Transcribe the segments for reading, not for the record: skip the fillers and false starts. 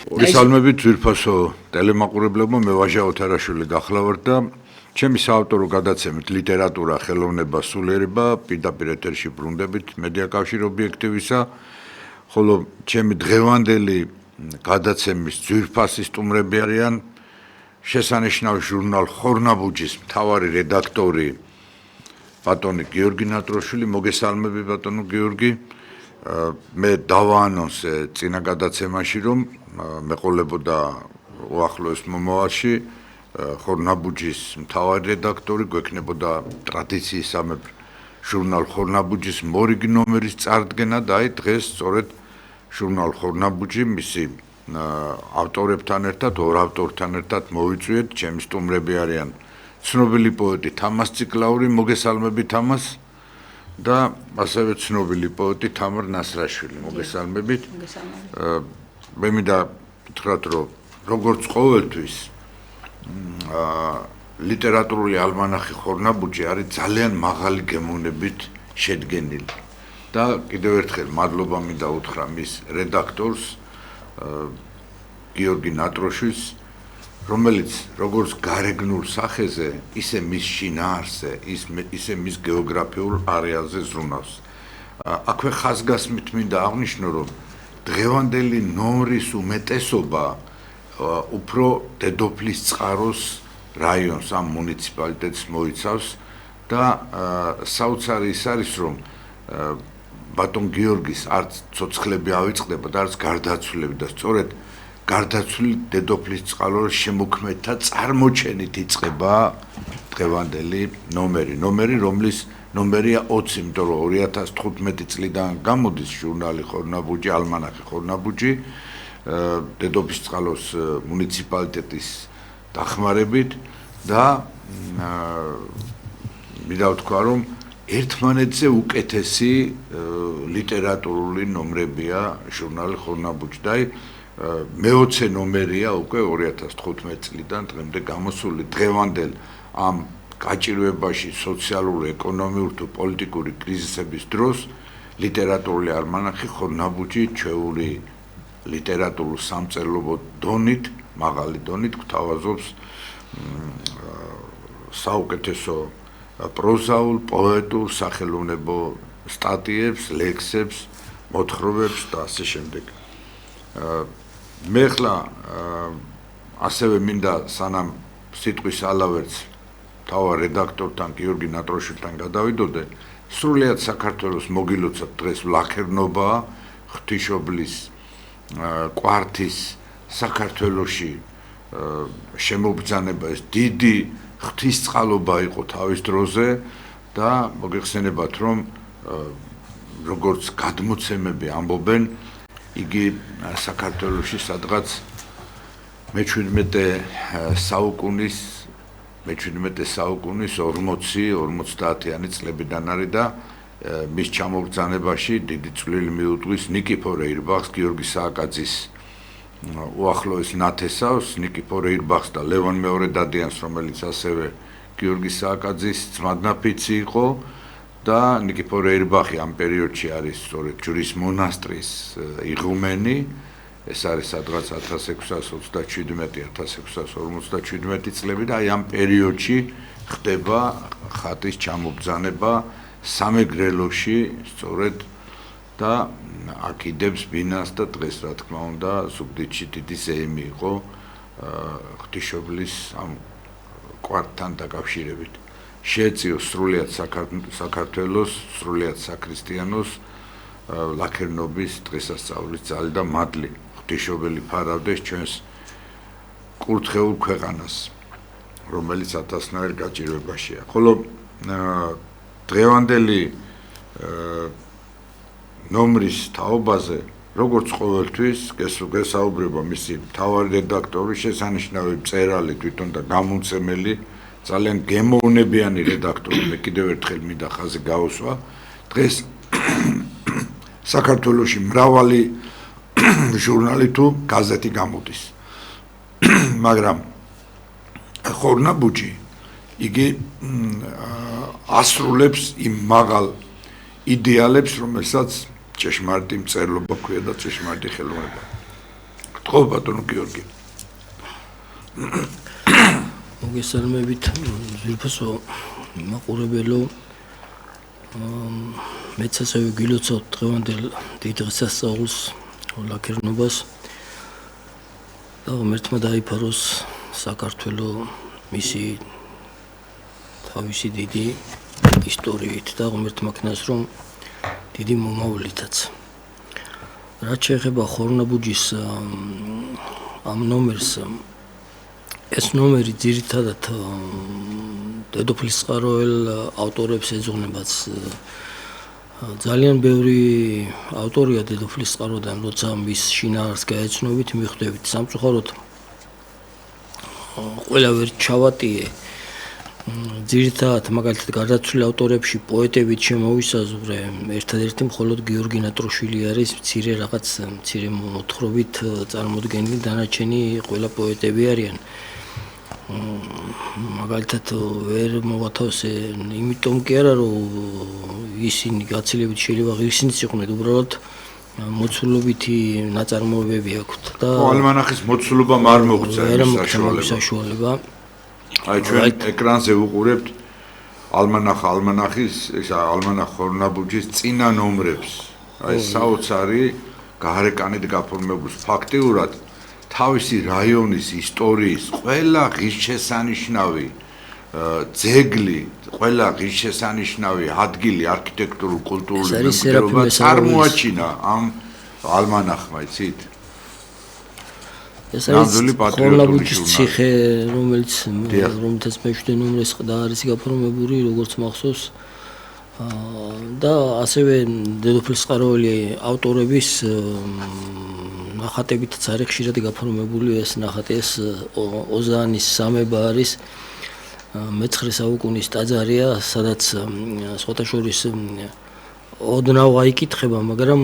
მოგესალმებით ძვირფასო ტელემაყურებლებო, მე ვაჟა ოთარაშვილი გახლავართ და ჩემი საავტორო გადაცემით ლიტერატურა, ხელოვნება, სულიერება პირდაპირ ეთერში ბრუნდებით მედია კავშირ ობიექტივისა, ხოლო ჩემი დღევანდელი გადაცემის ძვირფასი სტუმრები არიან შესანიშნავი ჟურნალ ხორნაბუჯის მთავარი რედაქტორი ბატონი გიორგი ნატროშვილი. მოგესალმები ბატონო გიორგი. მე დავაანონსე წინა გადაცემაში, რომ მეყოლებოდა უახლოეს მომავალში ხორნაბუჯის მთავარი რედაქტორი, გვექნებოდა ტრადიციისამებრ ჟურნალ ხორნაბუჯის მორიგი ნომერის წარდგენა და აი დღეს სწორედ ჟურნალ ხორნაბუჯი მისი ავტორებთან ერთად, ორ ავტორთან ერთად მოვიწვიეთ. ჩემი სტუმრები არიან ცნობილი პოეტი თამას ციკლაური, მოგესალმები თამას, და ასევე ცნობილი პოეტი თამარ ნასრაშვილი, მოგესალმებით. მე მინდა ვთქვათ, რომ როგორც ყოველთვის ლიტერატურული ალმანახი ხორნაბუჯი არის ძალიან მაღალი გემოვნებით შედგენილი და კიდევ ერთხელ მადლობა მინდა უთხრა მის რედაქტორს გიორგი ნატროშვილს, რომელიც როგორც გარეგნულ სახეზე, ისე მის შინაარსზე, ისე მის გეოგრაფიულ არეალზე ზრუნავს. აქვე ხაზგასმით მინდა აღნიშნო, რომ დღევანდელი ნომრის უმეტესობა უფრო დედოფლის წყაროს რაიონს, ამ მუნიციპალიტეტს მოიცავს და საოცარი ის არის, რომ ბატონ გიორგის არც ცოცხლები ავიწყდება და არც გარდაცვლილები და სწორედ გარდაცვლილი დედოფლის წყაროს შემოქმედთა წარმოჩენით იწყება დღევანდელი ნომერი, რომლის ნომერია 20, იმიტომ რომ 2015 წლიდან გამოდის ჟურნალი ხორნაბუჯი, ალმანახი ხორნაბუჯი, დედოფლის წყაროს მუნიციპალიტეტის დახმარებით და მინდა ვთქვა, რომ ერთმანეთზე უკეთესი ლიტერატურული ნომრებია ჟურნალი ხორნაბუჯი და მე-20 ნომერია უკვე 2015 წლიდან დღემდე გამოსული. დღევანდელ ამ გაჭირვებაში სოციალური, ეკონომიური თუ პოლიტიკური კრიზისების დროს ლიტერატურული ალმანახი ხორნაბუჯი ჩვეული ლიტერატურულ სამწერლობო დონით, მაღალი დონით გვთავაზობს საუკეთესო პროზაულ, პოეტურ, სახელოვნებო სტატიებს, ლექსებს, მოთხრობებს და ასე შემდეგ. მე ხლა ასევე მინდა სანამ სიტყვის ალავერts მთავარ რედაქტორთან გიორგი ნატროშვილთან გადავიდოდე, სრულიად საქართველოს მოგილოცავთ დღეს ვლაქერნობა, ღვთისმშობლის კვართის საქართველოში შემობრძანება, ეს დიდი ღვთისწყალობა იყო თავის დროზე და მოგეხსენებათ, რომ როგორც გადმოცემები ამბობენ, იგი საქართველოში სადღაც მე-17 საუკუნის 40-50-იანი წლებიდან არის და მის ჩამობრძანებაში დიდი წვლილი მიუძღვის ნიკიფორე ირბახს, გიორგი სააკაძის უახლოეს ნათესავს, ნიკიფორე ირბახს და ლევან მეორე დადიანს, რომელიც ასევე გიორგი სააკაძის ძმადნაფიცი იყო და ნიკიფორე ირბახი ამ პერიოდში არის სწორედ ჯვრის მონასტრის იღუმენი. ეს არის სადღაც 1627-1657 წლები და აი ამ პერიოდში ხდება ხატის ჩამობრძანება სამეგრელოში სწორედ და აკიდებს ბინას და დღეს რა თქმა უნდა ზუგდიდში დიდი ზეიმი იყო ღვთისმშობლის ამ კვართთან დაკავშირებით. შეეწიო სრულიად საქართველოს, სრულიად საქრისტიანოს ლაქერნობის დღესასწაულის ძალი და მადლი. ღვთისმშობელი ფარავდეს ჩვენს კურთხეულ ქვეყანას, რომელიც ათასნაირ გაჭირვებაშია. ხოლო დღევანდელი ნომრის თაობაზე, როგორც ყოველთვის, გესაუბრება მისი მთავარი რედაქტორი, შესანიშნავი მწერალი თვითონ და გამომცემელი, ძალიან გემოვნებიანი რედაქტორი. მე კიდევ ერთხელ მინდა ხაზი გავუსვა. დღეს საქართველოში მრავალი ჟურნალი თუ გაზეთი გამოდის. მაგრამ ხორნაბუჯი იგი ასრულებს იმ მაღალ იდეალებს, რომელსაც ჭეშმარიტი მწერლობა ქვია და ჭეშმარიტი ხელოვნება. ხო ბატონო გიორგი. მოგესალმებით ზურფასო მაყურებელო მეც ასევე გილოცავთ დღევანდელ დიდ დღესასწაულს ლაქერნობას და ღმერთმა დაიფაროს საქართველო მისი თავისი დიდი ისტორიით და ღმერთმა ქნას რომ დიდი მომავლითაც რაც შეეხება ხორნაბუჯის ამ ნომერს ეს ნომერი ძირითადად დედოფლის წყაროელ ავტორებს ეძღვნებაც ძალიან ბევრი ავტორია დედოფლის წყაროდან როცა მის შინაარსს გაეცნობით მიხვდებით სამწუხაროდ ყველა ვერ ჩავატიე ძირითადად მაგალითად გარდაცვლილ ავტორებში პოეტებით შემოვისაზღვრე ერთადერთი მხოლოდ გიორგი ნატროშვილი არის მცირე მოთხრობით წარმოდგენილი დანარჩენი ყველა პოეტები არიან მაგალითად ვერ მოვათავსე იმიტომ კი არა რომ ისინი გაცილებით შეიძლება ღირსინიც იყვნენ უბრალოდ მოცულობითი ნაწარმოებები აქვთ და ალმანახის მოცულობამ არ მოგვცა საშუალება აი ჩვენ ეკრანზე ვუყურებთ ალმანახის ალმანახ ხორნაბუჯის წინა ნომრებს აი საოცარი გარეკანით გაფორმებულ ფაქტიურად თავისი რაიონის ისტორიის ყველა ღირსშესანიშნავი ძეგლი ყველა ღირსშესანიშნავი ადგილი არქიტექტურულ კულტურული მემკვიდრეობა წარმოაჩინა ამ ალმანახმა იცით ეს არის ხორნაბუჯის ციხე რომელიც მე-7 ნომრის ყდა არის გაფორმებული როგორც მახსოვს და ასევე დედოფლის წყაროელი ავტორების ნახატებითაც არის ხშირად გაფორმებული ეს ნახატი ეს ოზანის სამება არის მე-9 საუკუნის ტაძარია სადაც სხვათა შორის ოდნავ აიკითხება მაგრამ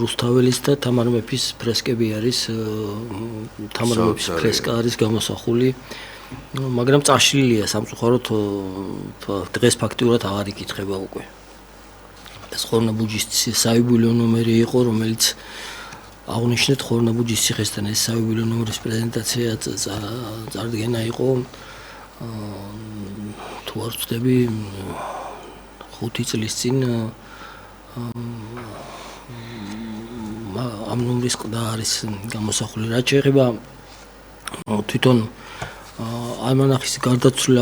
რუსთაველის და თამარ მეფის ფრესკები არის თამარ მეფის ფრესკა არის გამოსახული მაგრამ წაშლილია სამწუხაროდ დღეს ფაქტიურად აღარ იკითხება უკვე ეს ხორნაბუჯის საიუბილეო ნომერი იყო რომელიც აღნიშნეთ ხორნაბუჯის ციხესთან ეს საიუბილეო ნომრის პრეზენტაცია წარდგენა იყო თუ არ ვცდები 5 წლის წინ ამ ნომრის ყდა არის გამოსახული რაც შეეხება თვითონ ალმანახის გარდაცვლილ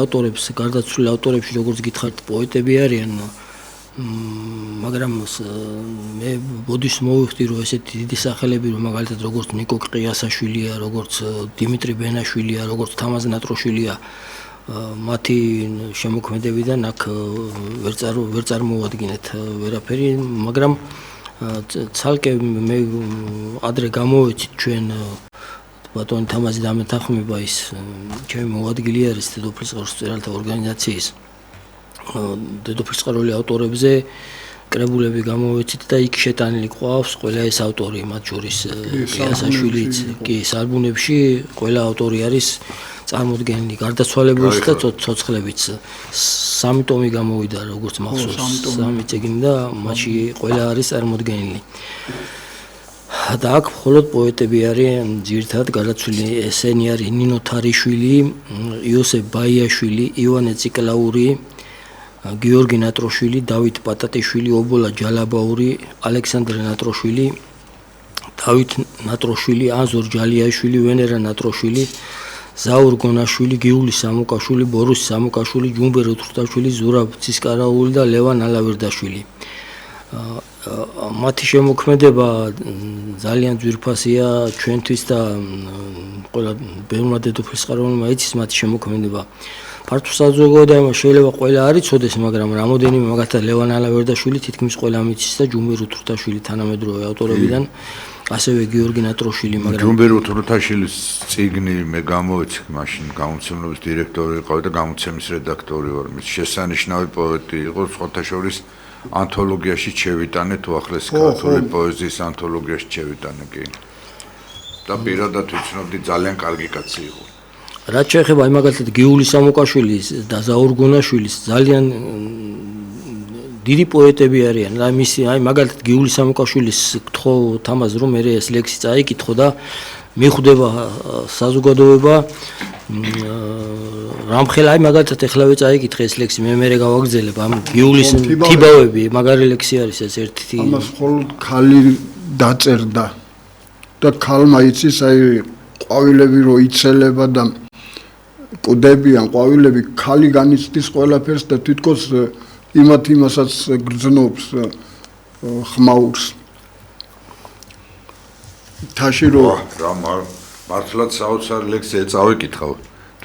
ავტორებში როგორც გითხარით პოეტები არიან მაგრამ მე ბოდიშს მოვიხდი რომ ესეთი დიდი სახელები რომ მაგალითად როგორც ნიკო ყიასაშვილია როგორც დიმიტრი ბენაშვილია როგორც თამაზ ნატროშვილია მათი შემოქმედებიდან აქ ვერ წარმოვადგინეთ ვერაფერი მაგრამ ცალკე მე ადრე გამოვეცით ჩვენ ბატონი თამაზი დამეთანხმება ის ჩემი მოადგილი არის დედოფლის წყაროს მწერალთა ორგანიზაციის დედოფლის წყაროელი ავტორებზე კრებულები გამოვეცით და იქ შეტანილი ყავს ყველა ეს ავტორი მათ შორის ყიასაშვილიც კი ალბომებში ყველა ავტორი არის წარმოდგენილი გარდაცვალებულიც და ცოცხლებიც 3 ტომი გამოვიდა როგორც მახსოვს 3 წიგნი და მათში ყველა არის წარმოდგენილი და აქ მხოლოდ პოეტები არიან ძირითადად გარდაცვლილი ესენი არის ნინო თარიშვილი იოსებ ბაიაშვილი ივანე ციკლაური გიორგი ნატროშვილი დავით პატატიშვილი ობოლა ჯალაბაური ალექსანდრე ნატროშვილი დავით ნატროშვილი ანზორ ჯალიაშვილი ვენერა ნატროშვილი ზაურ გონაშვილი გიული სამუკაშვილი ბორუს სამუკაშვილი ჯუმბერ ოთრუტაშვილი ზურაბ ცისკარაული და ლევან ალავერდაშვილი მათი შემოქმედება ძალიან ძვირფასია ჩვენთვის და ყველა ბევრმა დედოფლის წყაროელმა იცის მათი შემოქმედება ფართო საზოგადოება შეიძლება ყველა არ იცოდეს მაგრამ რამოდენიმე მაგალითად ლევან ალავერდაშვილი თითქმის ყველა მიცის და ჯუმბერ ოთრუტაშვილი თანამედროვე ავტორებიდან ასევე გიორგი ნატროშვილი მაგრამ ჯუმბერ ოთრუტაშვილის წიგნი მე გამოვეცი მაშინ გამოცემლობის დირექტორი იყო და გამოცემის რედაქტორი ვარ მის შესანიშნავი პოეტი იყო სხვათა შორის ანთოლოგიაში შევიტანე თუ ახლეს ქართული პოეზიის ანთოლოგიაში შევიტანე კი და პირადად ვიცნობდი ძალიან კარგი კაცი იყო რაც შეეხება აი მაგალითად გიული სამუკაშვილის და ზაურ გონაშვილის ძალიან დიდი პოეტები არიან. რა მისი აი მაგალითად გიული სამუკაშვილის გთხოვ თამაზ რომ მე ეს ლექსი წაიკითხო და მიხვდება საზოგადოება რამხელა აი მაგალითად ეხლავე წაიკითხე ეს ლექსი მე გავაგრძელებ ამ გიულის თიბავები მაგარი ლექსი არის ეს ერთი ამას მხოლოდ ქალი დაწერდა და ქალმა იცის აი ყვავილები რო იცელება და კუდებიან ყვავილები ქალი განიცდის ყველაფერს და თვითკოს იმასაც გრძნობს ხმაურს თაში რო რა მართლაც საოცარი ლექსია წავიკითხავ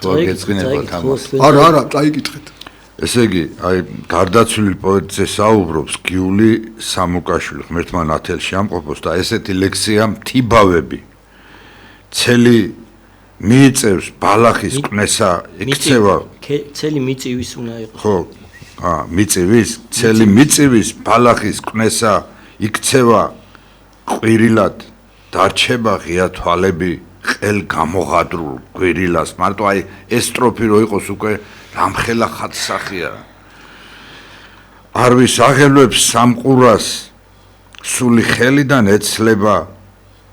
თუ არ გეწყინებათ ამას არა წაიკითხეთ ესე იგი აი გარდაცვლილი პოეტზე საუბრობს გიული სამუკაშვილი ღმერთმა ნათელში ამყოფოს და ესეთი ლექსია მთიბავები ცელი მიიწევს ბალახის ყნესა იქცევა ცელი მიწივის უნდა იყოს ხო მიწივის ცელი მიწივის ბალახის ყნესა იქცევა ყვირილად დარჩება ღია თვალები ყელ გამოღადრულ ყვირილას მარტო აი ეს სტროფი რო იყოს უკვე რამხელა ხატსახია არ ვისაღელვებს სამყურას სული ხელიდან ეცლება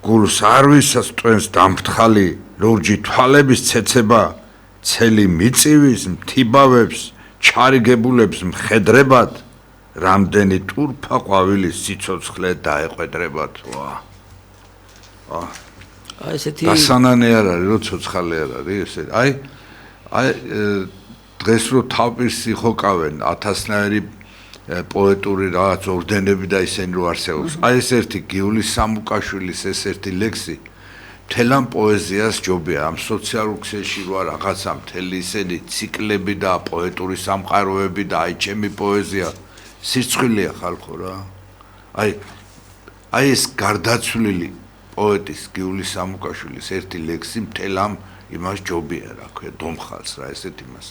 გულს არ ვისასწვენს დამფრთხალი ლურჯი თვალების ცეცება ცელი მიწივის მთიბავებს ჩარიგებულებს მხედრებად რამდენი ტურფა ყვავილის სიცოცხლე დაეყვედრებათ აი ესეთი დასანანე არ არის რომ ცოცხალი არ არის ესე აი დღეს რო თავპირსი ხოკავენ 1000-ნაირი პოეტური რაღაც ორდენები და ისინი რო არსებობს აი ეს ერთი გიული სამუკაშვილის ეს ერთი ლექსი მთელ ამ პოეზიას ჯობია ამ სოციალურ ქსელში რო რაღაცა მთელი ისინი ციკლები და პოეტური სამყაროები და აი ჩემი პოეზია სირცხვილია ხალხო რა აი ეს გარდაცვლილი პოეტის გიული სამუკაშვილის ერთი ლექსი მთელ ამ იმას ჯობია რა ქვია დომხალს რა ესეთ იმას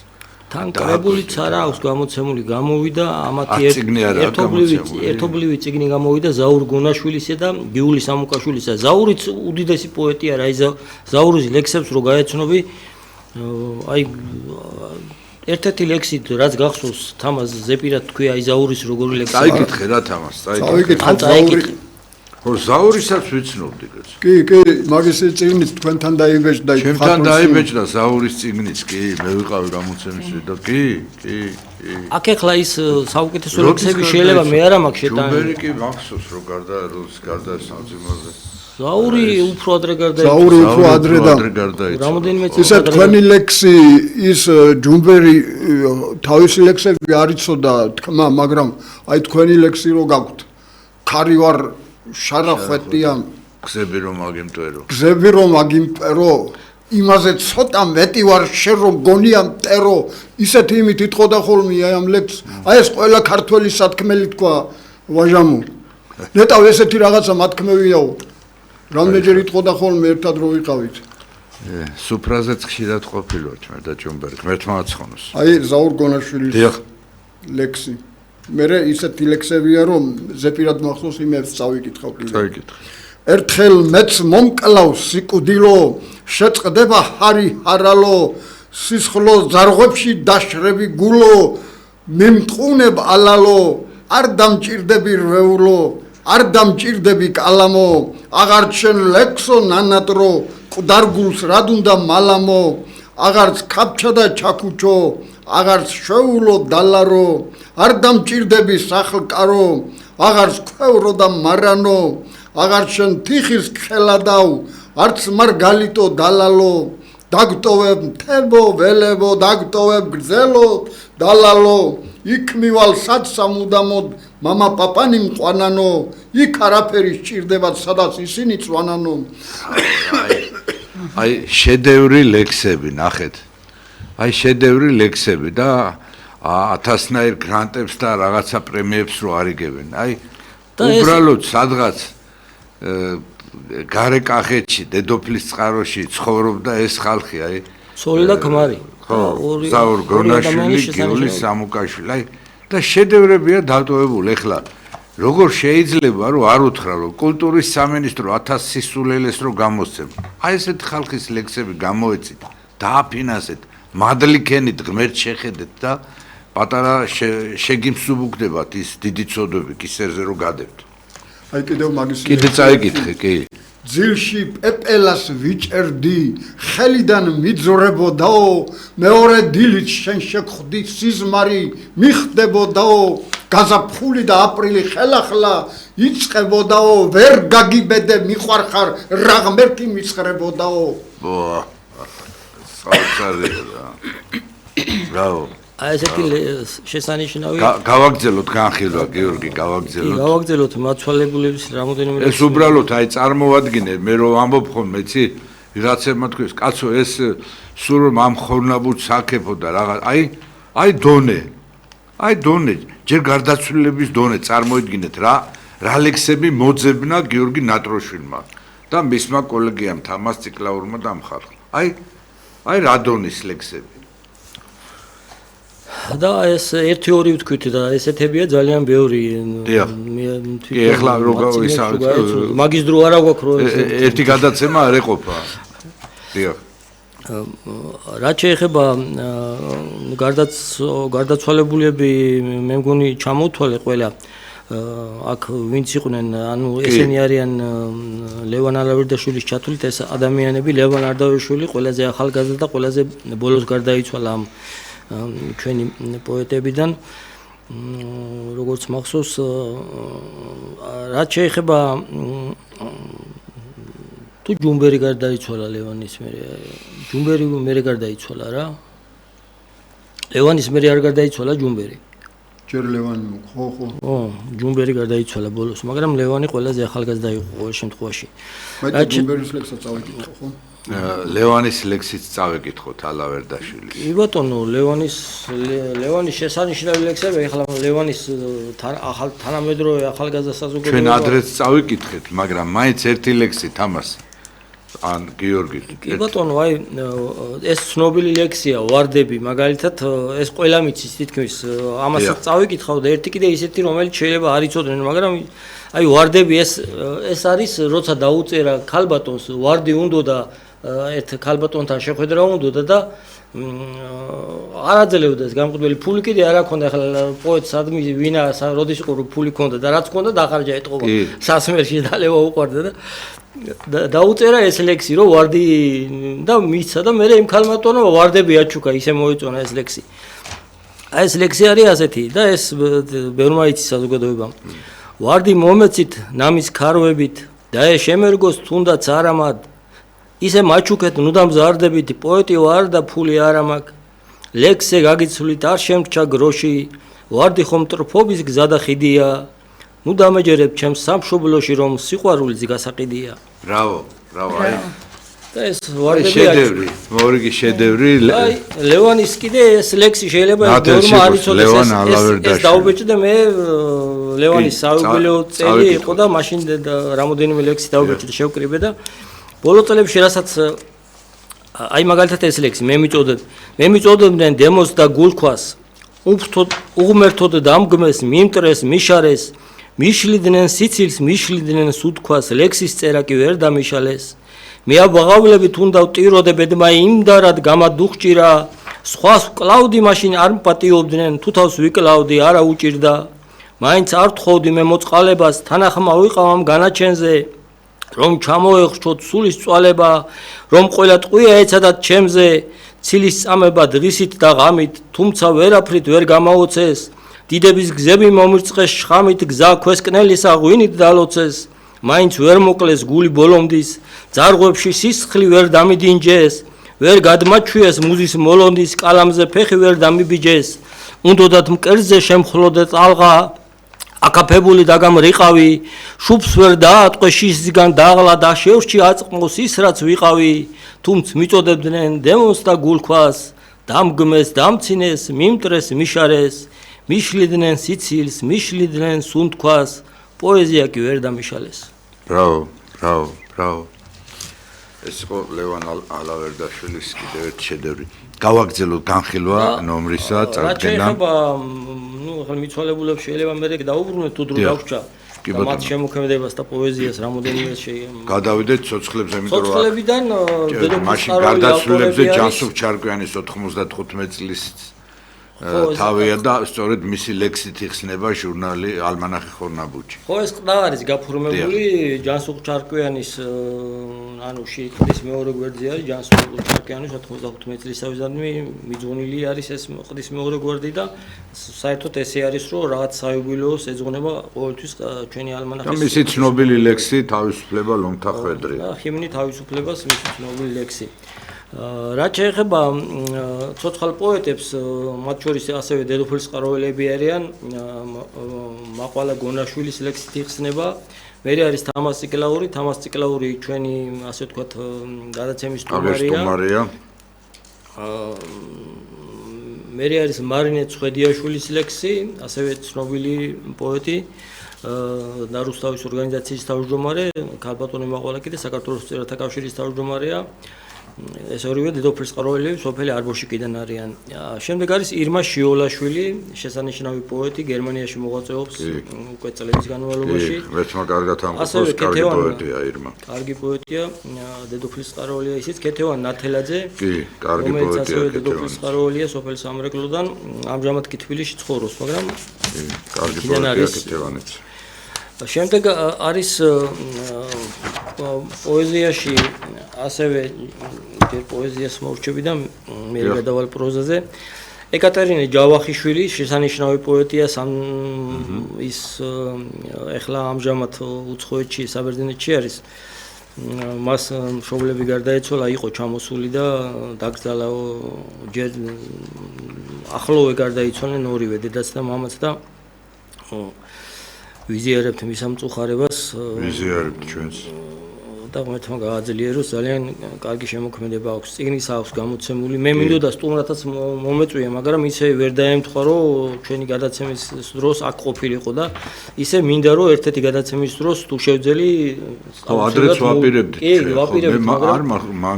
თან კრებულიც არა აქვს გამოცემული გამოვიდა ამათი ერთობლივი წიგნი გამოვიდა ზაურ გონაშვილისა და გიული სამუკაშვილისა ზაურიც უდიდესი პოეტია რა ზაურის ლექსებს რო გაეცნობი აი ერთ-ერთი ლექსი რაც გახსოვს თამაზ ზეპირად თქვია აი ზაურის როგორი ლექსი წაიკითხე რა თამაზ წაიკითხე ხო ზაურისაც ვიცნობდი კაც კი მაგის წიგნიც თქვენთან დაიბეჭდა ჩემთან დაიბეჭდა ზაურის წიგნიც კი მე ვიყავი გამოცემისში და კი აქ ახლა ის საუკეთესო ლექსები შეიძლება მე არა მაქვს შეტანილი ჯუმბერი კი მახსოვს რომ გარდა სამძიმოზე ზაური უფრო ადრე გარდაიცვალა რამოდენიმე წელი ისე თქვენი ლექსი ის ჯუმბერი თავისი ლექსები არ იცოდა თქმა მაგრამ აი თქვენი ლექსი რო გაქვთ ქარი ვარ შარახვეტია გზები რომ აგიმტერო იმაზე ცოტა მეტი ვარ შენ რომ გონია მტერო ისეთი იმით იტყოდა ხოლმე აი ამ ლექსს აი ეს ყველა ქართველი სათქმელი თქვა ვაჟამო ნეტავ ესეთი რაღაცა მათქმევიაო რამდენჯერ იტყოდა ხოლმე ერთად რო ვიყავით სუფრაზეც ხშირად ყოფილვართ მე და ჯუმბერი ღმერთმა აცხონოს აი ზაურ გონაშვილის ლექსი მე ისეთი ლექსებია რომ ზეპირად მახსოვს იმებს წავიკითხავ კიდე ერთხელ მეც მომკლავს სიკვდილო შეწყდება ჰარი ჰარალო სისხლო ზარღვებში დაშრები გულო მიმტყუნებ ალალო არ დამჭირდები რვეულო არ დამჭირდები კალამო აღარ შენ ლექსო ნანატრო ყდარგულს რად უნდა მალამო აღარც ქაფჩა და ჩაქუჩო აღარც შეულო დალარო არ დამჭირდები სახლკარო აღარც ქვევრო და მარანო აღარ შენ თიხის ხელადავ არც მარგალიტო დალალო დაგტოვებ მთებო ველებო დაგტოვებ გრძელო დალალო იქ მივალ სად სამუდამოდ მამა პაპანი მყვანანო იქ არაფერი სჭირდება სადაც ისინი წვანანო აი შედევრი ლექსები ნახეთ აი შედევრი ლექსები და 1000-ნაირ გრანტებს და რაღაცა პრემიებს რო არიგებენ აი უბრალოდ სადღაც გარეკახეთში დედოფლის წყაროში ცხოვრობდა ეს ხალხი აი სოლი და ქმარი ხო ზაურ გონაშვილი გიული სამუკაშვილი აი და შედევრებია დატოვებული ეხლა როგორ შეიძლება რომ არ უთხრა რომ კულტურის სამინისტრო 1000 სისულელეს რო გამოსცემ აი ესეთ ხალხის ლექსები გამოეცით დააფინანსეთ მადლიქენით ღმერთ შეხედეთ და პატარა შეგიმსუბუქდებათ ის დიდი წოდები კისერზე რო გადებთ. აი კიდევ მაგის კიდე წაიკითხე, კი. ძილში პეპელას ვიჭერდი, ხელიდან მიძრებოდაო, მეორე დილით შენ შეგხვდი სიზმარი მიხდებოდაო, გაზაფხული და აპრილი ხელახლა იწყებოდაო, ვერ გაგიბედე მიყვარხარ რა ღმერთი მიცხრებოდაო. ბოა. საოცარია. ბრავო. აი ესეთი შესანიშნავი გავაგზელოთ განხილვა გიორგი, გავაგზელოთ. კი, გავაგზელოთ მაცვალებულების რამოდენიმე ეს უბრალოდ აი წარმოვადგინე, მე რო ამბობ ხოლმე, იცი, ვიღაცებმა თქვეს, კაცო, ეს სულ ამ ხორნაბუც აქეფო და რაღაც, აი დონე. აი დონე, ჯერ გარდაცვლილების დონე წარმოიდგინეთ რა ლექსები მოძებნა გიორგი ნატროშვილმა და მისმა კოლეგიამ თამას ციკლაურმა დამხარხლა. აი რა დონის ლექსები. და ეს 1-2 ვთქვით და ესეთებია ძალიან ბევრი. კი, ეხლა როგორ ისაა მაგის დრო არა გვაქვს რო ერთი გადაცემა არ ეყოფა. დიახ. რაც შეეხება გარდაცვალებულები მე მგონი ჩამოთვალე ყველა აქ ვინც იყვნენ ანუ ესენი არიან ლევან ალავერდაშვილის ჩათვლით ეს ადამიანები ლევან არდავიშვილი ყველაზე ახალგაზრდა და ყველაზე ბოლოს გარდაიცვალა ამ ჩვენი პოეტებიდან როგორც მახსოვს რაც შეეხება თუ ჯუმბერი გარდაიცვალა ლევანის ჯუმბერი მერე გარდაიცვალა რა ლევანის მერე არ გარდაიცვალა ჯუმბერი ჯერ ლევანი ხო ჯუმბერი გარდაიცვალა ბოლოს მაგრამ ლევანი ყველაზე ახალგაზრდა იყო ყოველ შემთხვევაში მე ჯუმბერის ლექსსაც წავიკითხო ხო ლევანის ლექსიც წავეკითხოთ ალავერდაშვილის. კი ბატონო, ლევანის შესანიშნავი ლექსები, ეხლა ლევანის თანამედროვე ახალგაზრდა საზოგადოება. ჩვენ ადრეც წავიკითხეთ, მაგრამ მაინც ერთი ლექსი თამას ან გიორგი. კი ბატონო, აი ეს ცნობილი ლექსია ვარდები, მაგალითად ეს ყველა მიცის თითქმის ამასაც წავიკითხავ და ერთი კიდე ისეთი რომელიც შეიძლება არ იცოდნენ, მაგრამ აი ვარდები ეს არის როცა დაუწერა ქალბატონს ვარდი უნდა და ერთ ქალბატონთან შეხვედრა უნდა და არ აძლევდა ეს გამყიდველი ფული კიდე არ აქვს ახლა პოეტს ადმი ვინა როდის იყო ფული ქონდა და რაც ქონდა დახარჯა ეთყობა სასმელში დალევა უყარდა და დაუწერა ეს ლექსი რომ ვარდი და მისცა და მე იმ ქალბატონო ვარდები აჩუქა ისე მოეწონა ეს ლექსი აი ეს ლექსი არის ასეთი და ეს ბევრმა იცის საზოგადოებამ ვარდი მომეცით ნამის ქარვებით და შემერგოს თუნდაც არამად ისე მაჩუქეთ ნუ დამზარდებით პოეტი ვარ და ფული არ მაქვს ლექსზე გაგიცვლით არ შემრჩა გროში ვარდი ხომ ტრფობის გზა და ხიდია ნუ დამეჯერებ ჩემს სამშობლოში რომ სიყვარულიც გასაყიდია ბრავო აი და ეს ვარდები შედევრი მორიგი შედევრი აი ლევანის კიდე ეს ლექსი შეიძლება ბევრმა არ იცოდეს ეს დაუბეჭდე მე ლევანის საუბილეო წელი იყო და მაშინ რამოდენიმე ლექსი დაუბეჭდე შევკრიბე და ბოლო წლებში რასაც აი მაგალითად ეს ლექსი მე მიწოდებდნენ დემოს და გულქვას უღმერთოდ დამგმეს მიმტრეს მიშარეს მიშლიდნენ სიცილს მიშლიდნენ სუთქვას ლექსის წერა კი ვერ დამიშალეს მე აბაღავლებით უნდა ვტიროდე ბედმა იმდარად გამადუხჭირა სხვას ვკლავდი მაშინ არ მპატიობდნენ თუ თავს ვიკლავდი არა უჭირდა მაინც არ თხოვდი მე მოწყალებას თანახმა ვიყავ ამ განაჩენზე რომ ჩამოეხრჩოთ სულის წვალება რომ ყველა ტყვია ეცადათ ჩემზე ცილის წამება დღისით და ღამით თუმცა ვერაფრით ვერ გამაოცეს დიდების გზები მომირწყეს შხამით გზა ქვესკნელისა ღვინით დალოცეს მაინც ვერ მოკლეს გული ბოლომდის ძარღვებში სისხლი ვერ დამიდინჯეს ვერ გადმაჩვიეს მუზის მოლონდის კალამზე ფეხი ვერ დამიბიჯეს უნდოდათ მკერდზე შემხლოდე წალღა აკაფებული დაგამრიყავი შუბს ვერ დაატყვე შისგან დაღლა და შევრჩი აწმოს ის რაც ვიყავი თუმც მიწოდებდნენ დემონს და გულქვას დამგმეს დამცინეს მიმტრეს მიშარეს მიშლიდნენ სიცილს მიშლიდნენ სუნთქვას პოეზია კი ვერ დამიშალეს ბრავო ეს იყო ლევან ალავერდაშვილის კიდევ ერთი შედევრი გავაგზავნოთ განხილვა ნომრისა წარდგენა ნუ ახლა მიცვალებულებს შეიძლება მე დაუბრუნოთ თუ დრო დავრჩა მათ შემოქმედებას და პოეზიას რამოდენიმე გადავიდეთ ცოცხლებზე იმიტომ რომ ცოცხლებიდან მაშინ გარდაცვლილებზე ჯანსუღ ჩარკვიანის 95 წლის თავია და სწორედ მისი ლექსით იხსნება ჟურნალი ალმანახი ხორნაბუჯი. ხო ეს ყდა არის გაფორმებული ჯანსუღ ჩარკვიანის ანუ შეკრების მეორე გვერდზე არის ჯანსუღ ჩარკვიანის 95 წლისთავისადმი მიძღვნილი არის ეს ყდის მეორე გვერდი და საერთოდ ესე არის რომ რაღაც საიუბილეოს ეძღვნება ყოველთვის ჩვენი ალმანახის და მისი ცნობილი ლექსი თავისუფლება ლომთა ხვედრია. და ჰიმნი თავისუფლებას მისი ცნობილი ლექსი. რაც შეეხება ცოცხალ პოეტებს, მათ შორის ასევე დედოფლის წყაროელები არიან, მაყვალა გონაშვილის ლექსით იხსნება. მერე არის თამას ციკლაური ჩვენი ასე ვთქვათ გადაცემის სტუმარია. მერე არის მარინე ცხვედიაშვილის ლექსი, ასევე ცნობილი პოეტი და რუსთავის ორგანიზაციის თავმჯდომარე, ქალბატონი მაყვალა კიდე საქართველოს მწერალთა კავშირის თავმჯდომარეა. ეს ორივე დედოფლის წყაროელები სოფელი არბოშიკიდან არიან. შემდეგ არის ირმა შიოლაშვილი, შესანიშნავი პოეტი, გერმანიაში მოღვაწეობს უკვე წლების განმავლობაში. ვერცმა კარგად ამბობს, კარგი პოეტია ირმა. კარგი პოეტია, დედოფლის წყაროელია ისიც, ქეთევან ნათელაძე. კი, კარგი პოეტია ქეთევანი. დედოფლის წყაროელია სოფელ სამრეკლოდან, ამჟამად კი თბილისში ცხოვრობს, მაგრამ კარგი პოეტია ქეთევანიც. შემდეგ არის პოეზიაში ასევე ჯერ პოეზიას მორჩები და მე გადავალ პროზაზე. ეკატერინე ჯავახიშვილი შესანიშნავი პოეტია, ის ეხლა ამჟამად უცხოეთში, საბერძნეთში არის. მას მშობლები გარდაეცვალა, იყო ჩამოსული და დაკრძალა ჯერ ახლოვე გარდაიცვალნენ ორივე, დედაც და მამაც და ვიზიარებთ მის სამწუხარებას. ვიზიარებთ ჩვენს. და ღმერთმა გააძლიეროს, ძალიან კარგი შემოქმედება აქვს. წიგნის აქვს გამოცემული. მე მინდოდა სტუმრათაც მომეწვია, მაგრამ ისე ვერ დაემთხვა, რომ ჩვენი გადაცემის დროს აქ ყოფილიყო და ისე მინდა რომ ერთ-ერთი გადაცემის დროს თუ შევძელი ადრეც ვაპირებდით. კი, ვაპირებდით, არ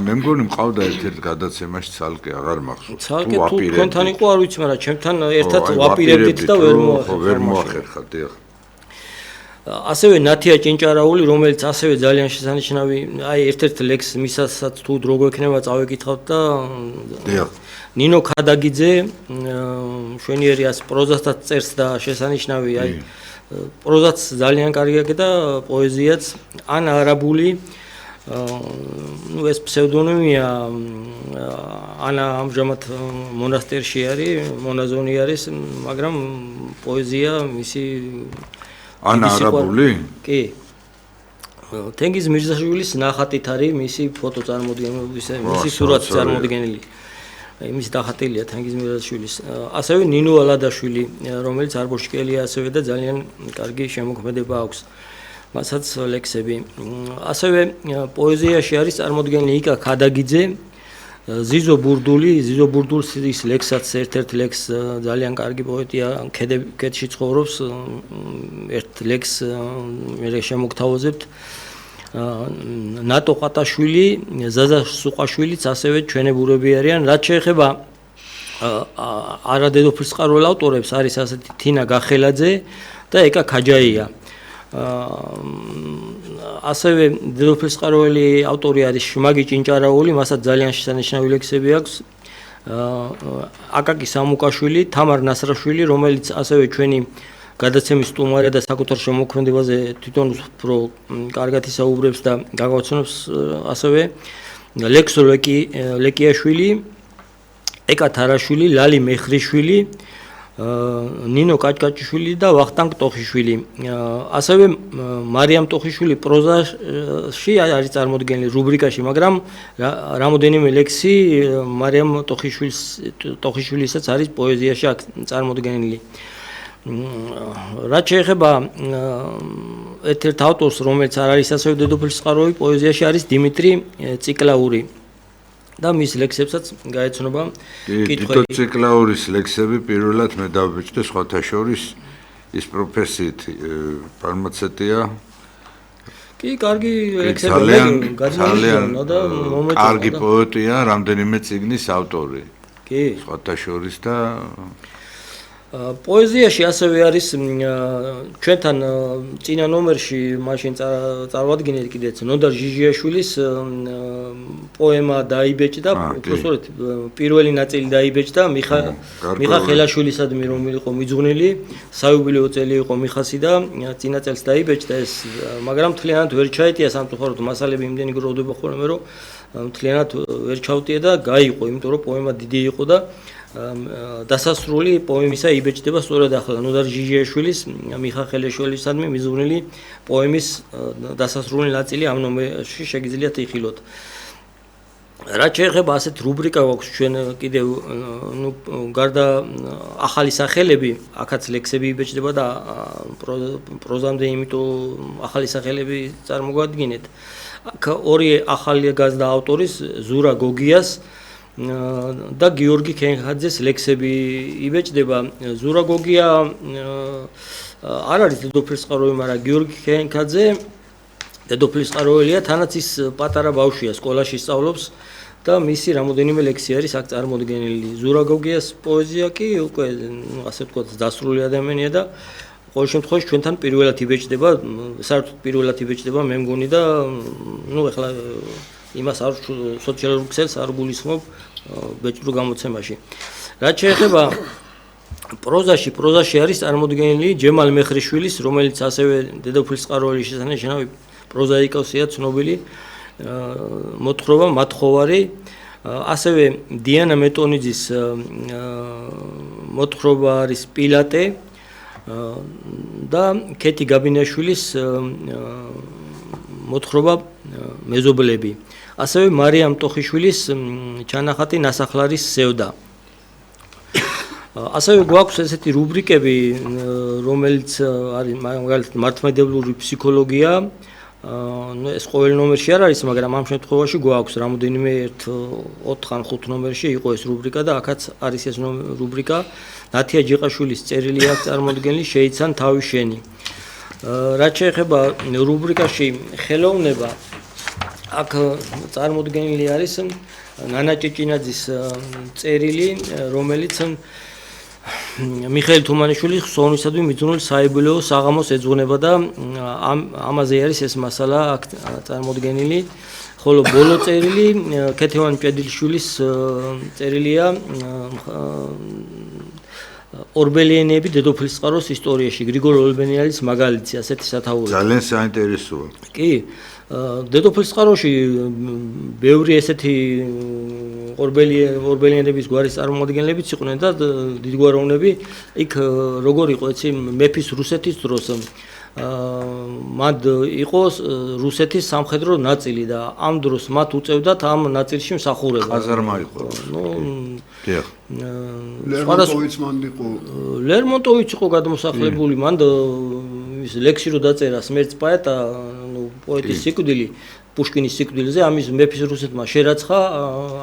მე მგონი მყავდა ერთ-ერთ გადაცემაში ცალკე, აღარ მახსოვს. ცალკე თუ თქვენთან იყო, არ ვიცი, მაგრამ ჩემთან ერთად ვაპირებდით და ვერ მოახერხა, დიახ. ასევე ნათია ჭინჭარაული, რომელიც ასევე ძალიან შესანიშნავი, აი ერთ-ერთ ლექსს მისასაც თუ დრო გვექნება წავეკითხავთ და ნინო ქადაგიძე, მშვენიერი პროზასაც წერს და შესანიშნავი, აი პროზაც ძალიან კარგია და პოეზიაც, ანა არაბული, ეს ფსევდონიმია, ანა ამჟამად მონასტერში არის, მონაზონი არის, მაგრამ პოეზია მისი ანა არაბული? კი. თენგიზ მირზაშვილის ნახატით არის მისი ფოტო წარმოდგენილი, მისი სურათი წარმოდგენილი. იმის დახატილია თენგიზ მირზაშვილის. ასევე ნინო ალადაშვილი, რომელიც არბოშკელია ასევე და ძალიან კარგი შემოქმედება აქვს. მასაც ლექსები. ასევე პოეზიაში არის წარმოდგენილი იკა ქადაგიძე, ზიზო ბურდულის ლექსაც ერთ-ერთ ლექს ძალიან კარგი პოეტია, ქედში ცხოვრობს, ერთ ლექს მე შემოგთავაზებთ. ნატო ყატაშვილი, ზაზა სუყაშვილიც ასევე ჩვენებურები არიან. რაც შეეხება არადედოფლის წყაროელ ავტორებს, არის ასეთი თინა გახელაძე და ეკა ქაჯაია. ასევე დედოფლის წყაროელი ავტორი არის შმაგი ჭინჭარაული, მასაც ძალიან შესანიშნავი ლექსები აქვს. აკაკი სამუკაშვილი, თამარ ნასრაშვილი, რომელიც ასევე ჩვენი გადაცემის სტუმარია და საკუთარ შემოქმედებაზე თვითონ უფრო კარგად ისაუბრებს და გაგვაცნობს. ასევე ლექსო ლეკიაშვილი, ეკა თარაშვილი, ლალი მეხრიშვილი, ნინო კაჭკაჭიშვილი და ვახტანგ ტოხიშვილი. ასევე მარიამ ტოხიშვილი პროზაში არის წარმოდგენილი რუბრიკაში, მაგრამ რამოდენიმე ლექსი მარიამ ტოხიშვილისაც არის პოეზიაში წარმოდგენილი. რაც შეეხება ერთ-ერთ ავტორს, რომელიც არ არის ასევე დედოფლის წყაროები, პოეზიაში არის დიმიტრი ციკლაური. და მის ლექსებსაც გაეცნობა კითხვები. დიმიტრი ციკლაურის ლექსები პირველად მე დავბეჭდი სხვათა შორის ის პროფესიით ფარმაცევტია. კი, კარგი ლექსები ძალიან კარგი პოეტია, რამდენიმე წიგნის ავტორი. კი, სხვათა შორის და პოეზიაში ასევე არის ჩვენთან წინა ნომერში მაშინ წარვადგინეთ კიდეც ნოდარ ჟიჟიაშვილის პოემა დაიბეჭდა, უბრალოდ პირველი ნაწილი დაიბეჭდა მიხა ხელაშვილისადმი, რომელიც იყო მიძღვნილი, საიუბილეო წელი იყო მიხასი და წინა წელს დაიბეჭდა ეს, მაგრამ მთლიანად ვერ ჩაეტია სამწუხაროდ მასალები იმდენი გროვდება ხოლმე, რომ მთლიანად ვერ ჩავტია და გაიყო, იმიტომ რომ პოემა დიდი იყო და დასასრული პოემისა იბეჭდება სწორედ ახლა ნოდარ ჟიჟიაშვილის მიხა ხელაშვილისადმი მიძღვნილი პოემის დასასრული ნაწილი ამ ნომერში შეგიძლიათ იხილოთ. რაც შეეხება ასეთ რუბრიკა გვაქვს ჩვენ კიდევ გარდა ახალი სახელები, აქაც ლექსები იბეჭდება და პროზამდე, იმიტომ ახალი სახელები წარმოგვადგინეთ. აქ ორი ახალი გაზდა ავტორის ზურა გოგიას და გიორგი ქენხაძეს ლექსები იბეჭდება. ზურა გოგია არ არის დედოფლის წყაროები, მაგრამ გიორგი ქენხაძე დედოფლის წყაროელია, თანაც ის პატარა ბავშვია, სკოლაში სწავლობს და მისი რამოდენიმე ლექსი არის აქ წარმოდგენილი. ზურა გოგიას პოეზია კი უკვე ასე ვთქვათ დასრული ადამიანია და ყოველ შემთხვევაში ჩვენთან პირველად იბეჭდება, საერთოდ პირველად იბეჭდება მე მგონი და ეხლა იმას არ სოციალურ ქსელს არ გულისხმობ ბეჭდურ გამოცემაში. რაც შეეხება პროზაში არის წარმოდგენილი ჯემალ მეხრიშვილის, რომელიც ასევე დედოფლის წყაროელის შესანიშნავი პროზაიკოსია, ცნობილი მოთხრობა მათხოვარი, ასევე დიანა მეტონიძის მოთხრობა არის პილატე და ქეთი გაბინაშვილის მოთხრობა მეზობლები. ასევე მარიამ ტოხიშვილის ჩანახატი ნასახლარის სევდა. ასევე გვაქვს ესეთი რუბრიკები, რომელიც არის მაგალითად მართლმადიდებლური ფსიქოლოგია. ეს ყოველ ნომერში არ არის, მაგრამ ამ შემთხვევაში გვაქვს რამოდენიმე 4 ან 5 ნომერში იყო ეს რუბრიკა და აქაც არის ეს რუბრიკა. ნათია ჯიყაშვილის წერილი აქვს წარმოდგენილი, შეიცან თავი შენი. რაც შეეხება რუბრიკაში ხელოვნება, აქ წარმოდგენილი არის ნანა ჭიჭინაძის წერილი, რომელიც მიხეილ თუმანიშვილის ხსოვნისადმი მიძღვნილი საიუბილეო საღამოს ეძღვნება და ამაზე არის ეს მასალა აქ წარმოდგენილი. ხოლო ბოლო წერილი ქეთევან ჭედილშვილის წერილია ორბელიანები დედოფლის წყაროს ისტორიაში, გრიგორ ორბელიანის მაგალითი, ასეთი სათაური. ძალიან საინტერესოა. კი, დედოფლის წყაროში ბევრი ესეთი ორბელიანების გვარის წარმომადგენლებიც იყვნენ და დიდგვაროვნები იქ როგორ იყო ეცი მეფის რუსეთის დროს მად იყო რუსეთის სამხედრო ნაწილი და ამ დროს მათ უწევდათ ამ ნაწილში მსახურება. ყაზარმა იყო. დიახ. ლერმონტოვიც მანდ იყო. ლერმონტოვიც იყო გადმოსახლებული, მანდ ის ლექსი რო დაწერა სმერტს პოეტა, პოეტის სიკვდილი, პუშკინის სიკვდილზე, ამის მეფის რუსეთმა შერაცხა,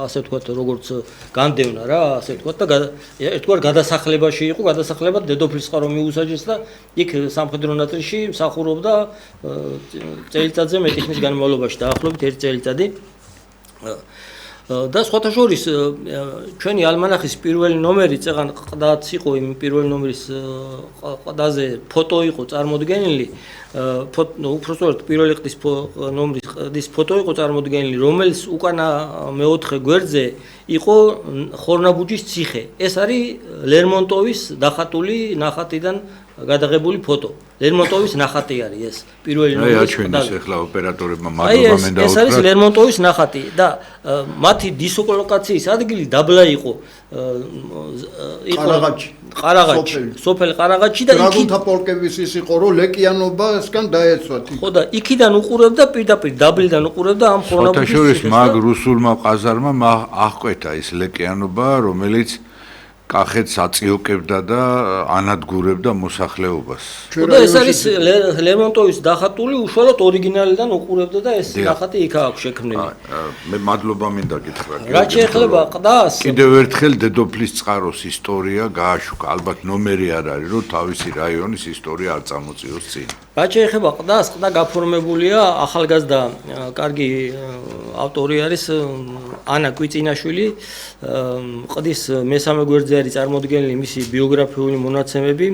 ასე ვთქვათ, როგორც განდევნა რა, ასე ვთქვათ და ერთგვარ გადასახლებაში იყო, გადასახლებად დედოფლის წყარო მიუსაჯეს და იქ სამხედრო ნაწილში მსახურობდა წელიწადზე მეტი ხნის განმავლობაში, დაახლოებით 1 წელიწადი. და სხვათა შორის ჩვენი ალმანახის პირველი ნომერი წეგან ყდაც იყო, იმ პირველი ნომერის ყდაზე ფოტო იყო წარმოდგენილი, უпростоრად პირველი ყდის ნომრის ყდის ფოტო იყო წარმოდგენილი, რომელიც უკანა მეოთხე გვერდზე იყო ხორნაბუჯის ციხე. ეს არის ლერმონტოვის დახატული ნახატიდან გადაღებული ფოტო. ლერმონტოვის ნახატი არის ეს პირველი ნომერი. აი აჩვენეს ახლა ოპერატორებმა მადლობა მე დაუთხრა. ეს არის ლერმონტოვის ნახატი და მათი დისლოკაციის ადგილი დაბლა იყო ყარაღაჩი, სოფელ ყარაღაჩი და დრაგუნთა პოლკების ის იყო, რომ ლეკიანობასგან დაეცვათ. ხო და იქიდან უყურებდა პირდაპირ დაბლიდან უყურებდა ამ ხორნაბუჯის შორის მაგ რუსულმა ყაზარმა აღკვეთა ის ლეკიანობა, რომელიც კახეთს აწიოკებდა და ანადგურებდა მოსახლეობას. და ეს არის ლერმონტოვის დახატული, უშუალოდ ორიგინალიდან უყურებდა და ეს ნახატი იქ აქვს შექმნილი. მე მადლობა მინდა გითხრა. რაც შეეხება ყდას, კიდევ ერთხელ დედოფლის წყაროს ისტორია გააშუქა. ალბათ ნომერი არ არის, რომ თავისი რაიონის ისტორია არ წამოწიოს წინ. რაც შეეხება ყდას, ყდა გაფორმებულია ახალგაზრდა კარგი ავტორი არის ანა კვიწინაშვილი. ყდის მესამე გვერდზე არის წარმოდგენილი მისი ბიოგრაფიული მონაცემები.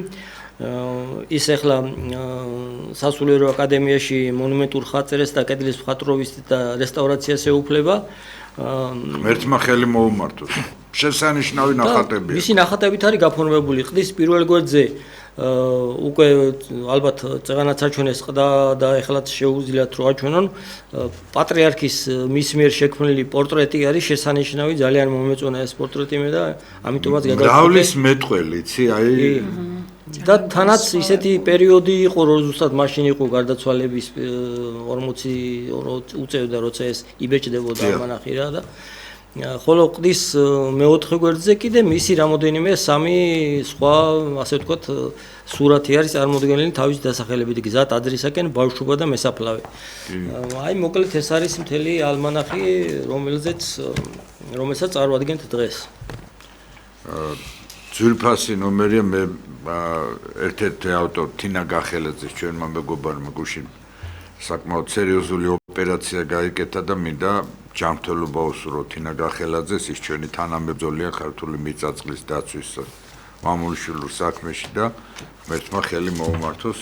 ის ახლა სასულიერო აკადემიაში მონუმენტურ ხატწერას და კედლის მხატვრობის და რესტავრაციას ეუფლება. ერთმა ხელი მოუმართოს. შესანიშნავი ნახატებია. მისი ნახატებით არის გაფორმებული ყდის პირველ გვერდზე უკვე ალბათ წეღანაც აჩვენეს ყდა და ეხლაც შეუძლიათ რომ აჩვენონ პატრიარქის მის მიერ შექმნილი პორტრეტი არის შესანიშნავი ძალიან მომეწონა ეს პორტრეტი მე და ამიტომაც გადავწყვიტე მრავლის მეტყველი იცი აი და თანაც ისეთი პერიოდი იყო რომ ზუსტად მაშინ იყო გარდაცვალების 40 უწევდა როცა ეს იბეჭდებოდა ამანახი რა და ხოლო ყდის მეოთხე გვერდზე კიდე მისი რამოდენიმე სამი სხვა ასე ვთქვათ სურათი არის წარმოდგენილი თავის დასახელებით გზა ტაძრისაკენ ბავშვობა და მესაფლავე. აი მოკლედ ეს არის მთელი ალმანახი რომელსაც წარვადგენთ დღეს. ძვირფასი ნომერია მე ერთ-ერთი ავტორი თინა გახელაძის ჩვენმა მეგობარმა გუშინ საკმაოდ სერიოზული ოპერაცია გაიკეთა და მინდა ჯანმრთელობა უსურვო თინა გახელაძეს ის ჩვენი თანამებრძოლია ქართული მიწა-წყლის დაცვის მამულიშვილურ საქმეში და მერთმა ხელი მოუმართოს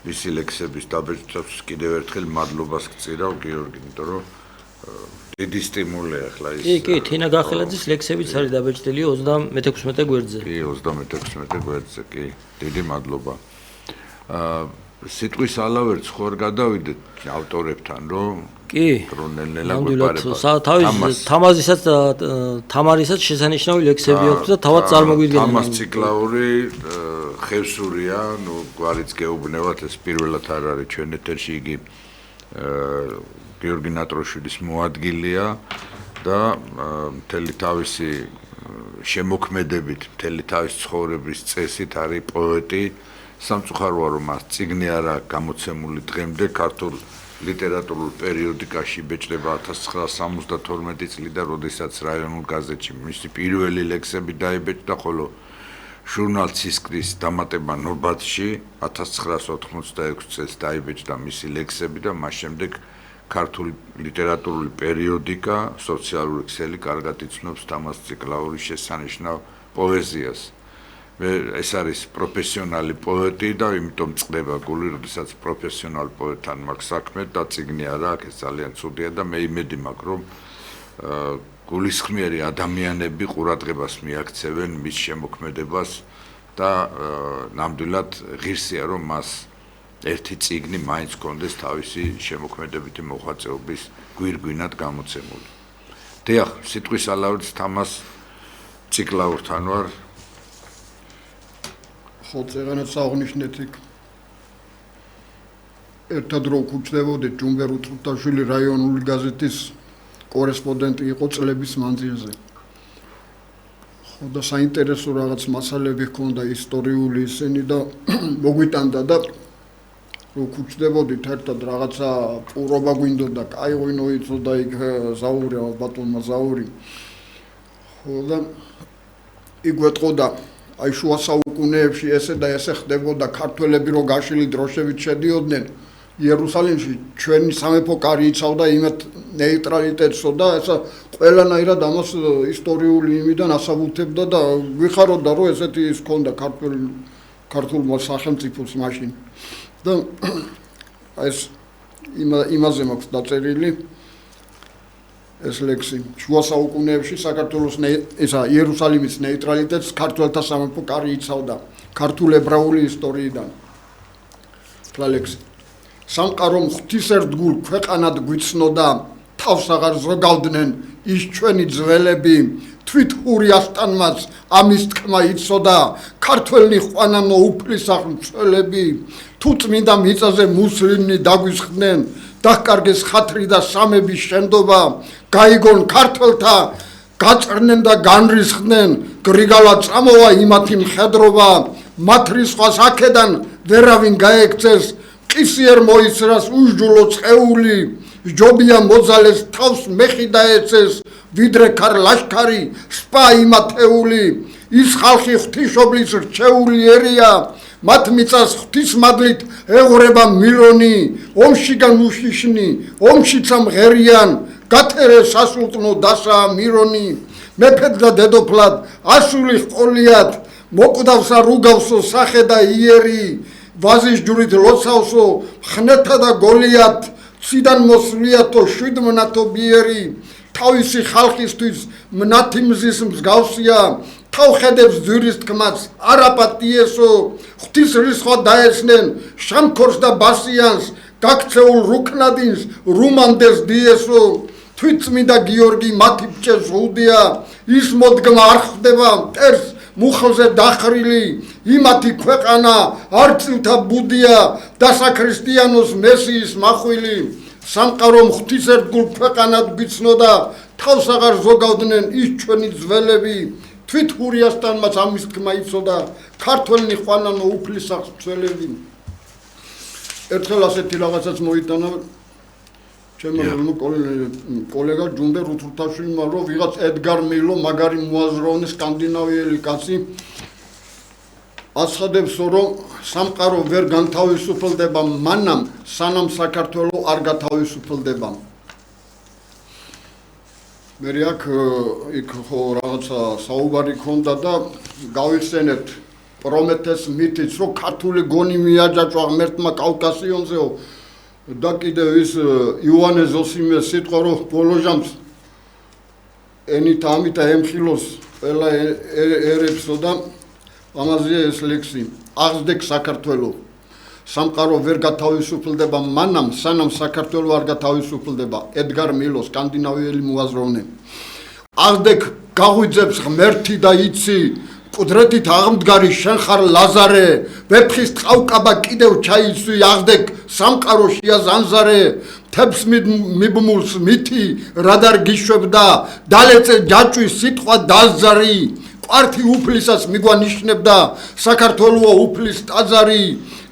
მისი ლექსების დაბეჭდას კიდევ ერთხელ მადლობას გწირავ გიორგი იმიტომ რომ დიდი სტიმულია ახლა ის კი თინა გახელაძის ლექსებიც არის დაბეჭდილი 36 გვერდზე კი 36 გვერდზე კი დიდი მადლობა სიტყვის ალავერც ხوار გადავიდეთ ავტორებთან რომ კი რონელნელა გვეპარება თამაზისაც თამარისაც შესანიშნავი ლექსები აქვს და თავად წარმოგვიდგენია თამაზ ციკლაური ხევსურია ნუ გვარიც გეუბნევათ ეს პირველად არ არის ჩვენ ეთერში იგი გიორგი ნატროშვილის მოადგილეა და მთელი თავისი შემოქმედებით მთელი თავის ცხოვრების წესით არის პოეტი სამწუხაროა რომ მას წიგნი არა გამოცემული დღემდე ქართულ ლიტერატურულ პერიოდიკაში ბეჭდება 1972 წლიდან, როდესაც რაიონულ გაზეთში მისი პირველი ლექსები დაიბეჭდა, ხოლო ჟურნალ ცისკრის დამატება ნობათში 1986 წელს დაიბეჭდა მისი ლექსები და მას შემდეგ ქართული ლიტერატურული პერიოდიკა, სოციალური ქსელი კარგად იცნობს თამაზ ციკლაურის შესანიშნავ პოეზიას. ეს არის პროფესიონალი პოეტი და იმიტომ წდება გული, როდესაც პროფესიონალ პოეტთან მაქვს საქმე და წიგნი არა აქვს, ეს ძალიან ცუდია და მე იმედი მაქვს, რომ გულისხმიერი ადამიანები ყურადღებას მიაქცევენ მის შემოქმედებას და ნამდვილად ღირსია, რომ მას ერთი წიგნი მაინც კონდეს თავისი შემოქმედებითი მოღვაწეობის გვირგვინად გამოცემული. დიახ, სიტყვის ალავერც თამაზ ციკლაურთან ვარ ხო წეღანაც აღნიშნეთ იქ ერთად რო ვქუჩდებოდით ჯუმბერ უწურთაშვილი რაიონული გაზეთის კორესპონდენტი იყო წლების მანძილზე ხო და საინტერესო რაღაც მასალები ჰქონდა ისტორიული ისინი და მოგვიტანდა და რო ვქუჩდებოდით ერთად რაღაცა პურობა გვინდოდა კაიღვინო იცოდა იქ ზაური ბატონმა ზაური ხო და იგვეტყოდა აი შუა საუკუნეებში ესე და ესე ხდებოდა ქართველები რო გაშლილი დროშებით შედიოდნენ იერუსალიმში ჩვენი სამეფო კარი იცავდა იმათ ნეიტრალიტეტსო და ესა ყველანაირად ამას ისტორიული იმიდან ასაბუთებდა და ვიხარობდა რომ ესეთი ის ქონდა ქართულმა სახელმწიფოს მაშინ და ეს იმაზე მაქვს დაწერილი ეს ლექსი შუა საუკუნეებში საქართველოს ესა იერუსალიმის ნეიტრალიტეტს ქართველთა სამეფო კარი იცავდა ქართულ ებრაული ისტორიიდან ლექსი სამყარო ღვთისერთგულ ქვეყანად გვიცნოდა თავს აღარ ზრგავდნენ ის ჩვენი ძველები თვით ურიასტანმაც ამის თქმა იცოდა ქართველნი ყვანანო უფლისაღმრთელები თუ წმინდა მიწაზე მუსლიმნი დაგვისხდნენ დაკარგეს ხათრი და სამების შენდობა გაიგონ ქართველთა გაწყრნენ და განრისხდნენ გრიგალა წამოვა იმათი მხედრობა მათ რისხვას აქედან ვერავინ გაექცეს ყისიერ მოიცრას უშჯულო წყეული ჯობია მოძალეს თავს მეხი დაეცეს ვიდრე ქარ ლაშქარი სპა იმათეული ის ხალხი ღვთისმშობლის რჩეული ერია მათ მიწას ღვთისმადლით ეღვრება მირონი, ომშიგან უშიშნი, ომშიცა მღერიან, გათერე სასულთნო დასა მირონი, მეფედ და დედოფლად ასული ყოლიათ, მოკვდავსა რუგავსო სახე და იერი, ვაზის ჯვრით ლოცავსო ხნეთა და გოლიათ, ციდან მოსვლიათო შვიდმნათო ბიერი, თავისი ხალხისთვის მნათი მზის მსგავსია, თავხედებს ძვირის თქმაც არაპატიესო, ღვთის რისხვა დაესნენ შამქორს და ბასიანს, გაქცეულ რუქნადინს რუმანდეს დიესო, თვითწმინდა გიორგი მათი ბჭეს უდია, ის მოდგმა არ ხვდება მტერს მუხლზე დახრილი, იმათი ქვეყანა არწივთა ბუდია, დასაქრისტიანოს მესიის მახვილი, სამყარო ღვთისერთგულ ქვეყანად გვიცნოდა, თავს აღარ ზოგავდნენ ის ჩვენი ძველები, თვით ურიასთანმაც ამის თქმა იცოდა, ქართველნი ყვანანო უფლისახს მცველები. ერთხელ ასეთი რაღაცაც მოიტანა ჩემო კოლეგა ჯუნბერ უთურთაშვილმა, რომ ვიღაც ედგარ მილო მაგარი მოაზროვნე სკანდინავიელი კაცი აცხადებს, რომ სამყარო ვერ განთავისუფლდება მანამ, სანამ საქართველო არ გათავისუფლდება. მე იქ ხო რაღაცა საუბარი ქონდა და გავიხსენებთ პრომეთეს მითიც, რომ ქართული გონი მიაჯაჭვა ღმერთმა კავკასიონზეო და კიდევ ის იოანე ზოსიმეს სიტყვა, რომ ბოლოჟამს ენით ამითა ემხილოს ყველა ერებსო და ამაზეა ეს ლექსი, აღზრდեք საქართველო, სამყარო ვერ გათავისუფლდება მანამ, სანამ საქართველო არ გათავისუფლდება. ედგარ მილო, სკანდინავიელი მოაზროვნე. აღზრდեք გაღვიძებს ღმერთი და იცი, ყუდრეთით აღმდგარი შენ ხარ ლაზარე, ვეფხის ტყავკაბა კიდევ ჩაიცვი, აღზრდեք სამყაროშია ზანზარე, თებს მიბმულს მითი, რადარ გიშვებდა, დალეწე ჯაჭვის სიტყვა დაზარი, კვართი უფლისას მიგვანიშნებდა, საქართველოა უფლის ტაძარი,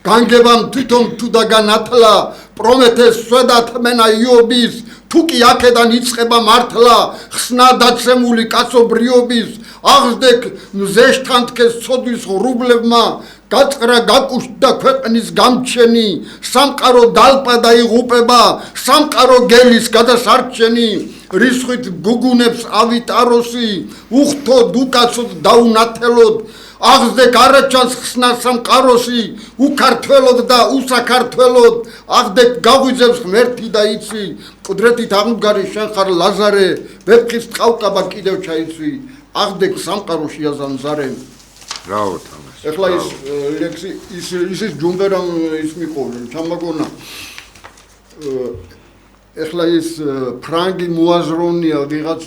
განგებამ თვითონ თუ დაგანათლა, პრომეთეს სვედათმენა იობის, თუ კი აქედან იწყება მართლა, ხსნა დაცემული კაცობრიობის, აღზრდեք მზეშთანთქეს ცოდვის ღრუბლებმა, გაწყრა გაკუშტდა ქვეყნის გამჩენი, სამყარო დალპა დაიღუპება, სამყარო გელის გადასარჩენი, რისხვით გუგუნებს ავიტაროსი, უხთოდ უკაცოდ დაუნათელოდ, აღზრდեք არაჩანს ხსნა სამყაროსი, უკართველოდ და უსაქართველოდ, აღზრდեք გაღვიძებს ღმერთი და იცი, ყუდრეთით აღმდგარი შენ ხარ ლაზარე, ვეფხის ტყავკაბა კიდევ ჩაიცვი, აღზრდեք სამყაროშია ზანზარე. ბრავო თამას. ეხლა ის ლექსი ის ჯუნბერამ ის მიყოლა, ჩამაგონა. ეხლა ის ფრანგი მოაზროვნია, ვიღაც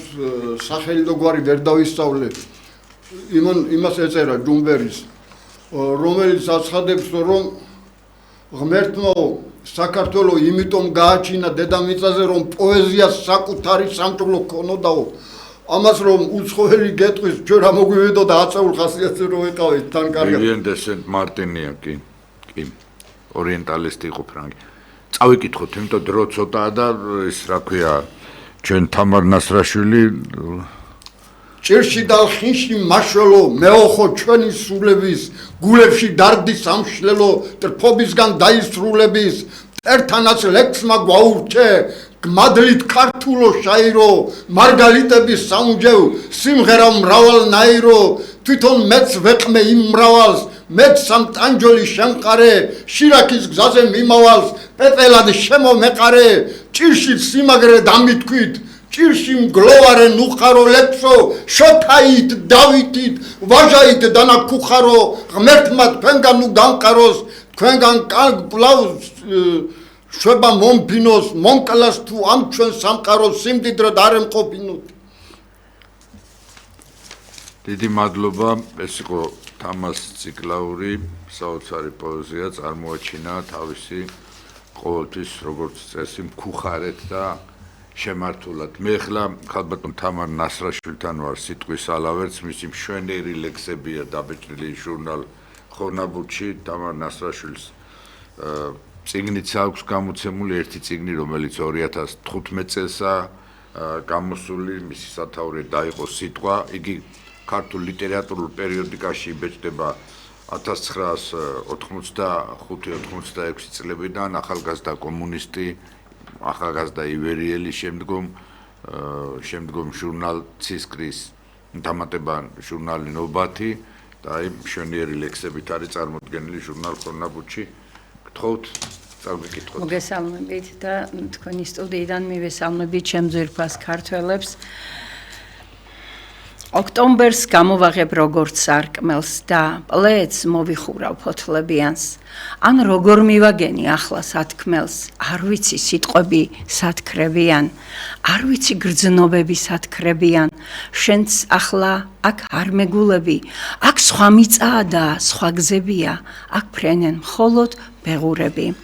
სახელი და გვარი ვერ დავისწავლე. იმას ეწერა ჯუნბერის, რომელიც აცხადებს, რომ ღმერთმა საქართველო იმიტომ გააჩინა დედამიწაზე, რომ პოეზიას საკუთარი სამჭრელო ქონოდაო. ამას რომ უცხოელი გეტყვის, ჩვენ რა მოგვივედო და აწეულ ხასიათზე რო ვიყავით თან კარგად. ვივიენ დე სენტ მარტინია კი ორიენტალისტი იყო ფრანგი. წავიკითხოთ, იმიტომ დრო ცოტაა და ის რა ქვია, ჩვენ თამარ ნასრაშვილი ჭირში და ხინში მაშველო, მეოხო ჩვენი სულების, გულებში დარდი სამშლელო, ტრფობისგან დაისრულების, ერთანაც ლექსმა გვაურჩე, გმადლით ქართულო შაირო, მარგალიტების საუნჯევ, სიმღერა მრავალნაირო, თვითონ მეც ვეყმე იმ მრავალს, მეც სამტანჯოლი შემყარე, შირაქის გზაზე მიმავალს, პეპელად შემომეყარე, ჭირში სიმაგრე დამითქვით, ჭირში მგლოვარე ნუხარო ლექსო, შოთაით, დავითით, ვაჟაით დანაკუხარო, ღმერთმა თქვენგან უგანყაროს, თქვენგან კალკვლავს შვება მომფინოს, მომკლას თუ ამ ჩვენ სამყაროს სიმდიდრედ არ ემყოფინოთ. დიდი მადლობა, ეს იყო თამას ციკლაური, საოცარი პოეზია, წარმოაჩინა თავისი ყოველთვის როგორც წესი მქუხარეთ და შემართულად. მე ახლა ხალბატონ თამარ ნასრაშვილთან ვარ სიტყვის ალავერც, მისი მშვენიერი ლექსებია დაბეჭდილი ჟურნალ ხორნაბუდში, თამარ ნასრაშვილს წიგნიც აქვს გამოცემული, ერთი წიგნი, რომელიც 2015 წელსა გამოსული, მისი სათაური დაიყო სიტყვა, იგი ქართულ ლიტერატურულ პერიოდიკაში იბეჭდება 1985-86 წლებიდან ახალგაზრდა კომუნისტი, ახალგაზრდა ივერიელი, შემდგომ ჟურნალ ცისკრის დამატება ჟურნალი ნობათი და აი მშვენიერი ლექსებით არის წარმოდგენილი ჟურნალ ქრონაბუჩი. გთხოვთ, წავიკითხოთ. მოგესალმებით და თქვენი სტუდიიდან მივესალმებით ჩემს ძვირფას ქართველებს. ოქტომბერს გამოვაღებ როგორც სარკმელს და პლეც მოვიხურავ ფოთლებიანს. ან როგორ მივაგენი ახლა სათქმელს, არ ვიცი სიტყვები სათქრებიან, არ ვიცი გრძნობები სათქრებიან, შენც ახლა აქ არ მეგულები, აქ სხვა მიწაა და სხვა გზებია, აქ ფრენენ მხოლოდ ბეღურები.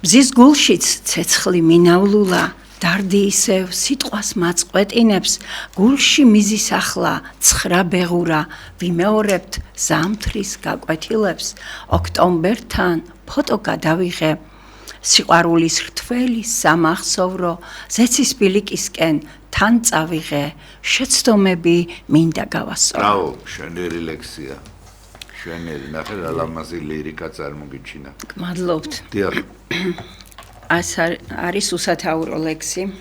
მზის გულშიც ცეცხლი მინავლულა, დარდი ისევ სიტყვას მაწყვეტინებს, გულში მიზის ახლა ცხრა ბეღურა, ვიმეორებთ ზამთრის გაკვეთილებს, ოქტომბერთან ფოტო გადავიღე, სიყვარულის რთველი სამახსოვრო, ზეცის ბილიკისკენ თან წავიღე, შეცდომები მინდა გავასწორო. ბრავო, მშვენიერი ლექსია. მშვენიერი, ნახე რა ლამაზი ლირიკა წარმოგიჩინა. მადლობთ. დიახ. არის უსათაურო ლექსი.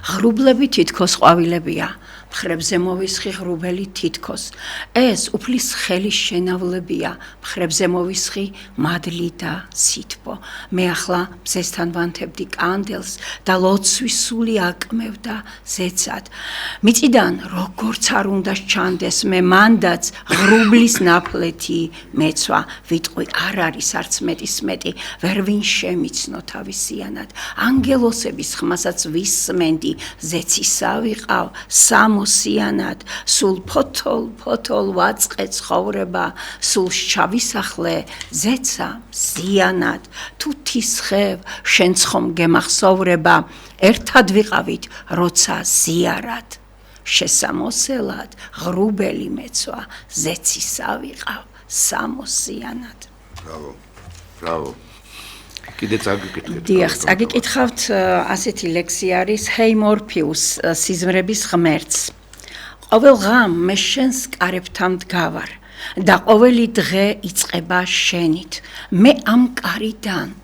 ღრუბლები თითქოს ყვავილებია, მხრებზე მოვისხი ღრუბელი თითქოს. ეს უფლის ხელის შენავლებია, მხრებზე მოვისხი მადლი და სითბო. მე ახლა მზესთან ვანთებდი კანდელს და ლოცვის სული აკმევდა ზეცად. მიწიდან როგორც არ უნდა ჩანდეს, მე მანდაც ღრუბლის ნაფლეთი მეცვა. ვიტყვი არ არის არც მეტის მეტი, ვერ ვინ შემიცნო თავისიანად. ანგელოსების ხმასაც ვისმენდი, ზეცისა ვიყავ სამოსიანად, სულ ფოთოლ ვაწყე ცხოვრება, სულ ჩავისახლე ზეცა ზიანად, თუ თისხევ შენ ხომ გემახსოვრება, ერთად ვიყავით როცა ზიარად, შესამოსელად ღრუბელი მეცვა, ზეცისა ვიყავ სამოსიანად. ბრავო. კიდე წაგიკითხეთ. დიახ, წაგიკითხავთ, ასეთი ლექსი არის ჰეი მორფიუს, სიზმრების ღმერთს. ყოველ ღამ მე შენს კარებთან მდგავარ და ყოველი დღე იწყება შენით. მე ამ კარიდან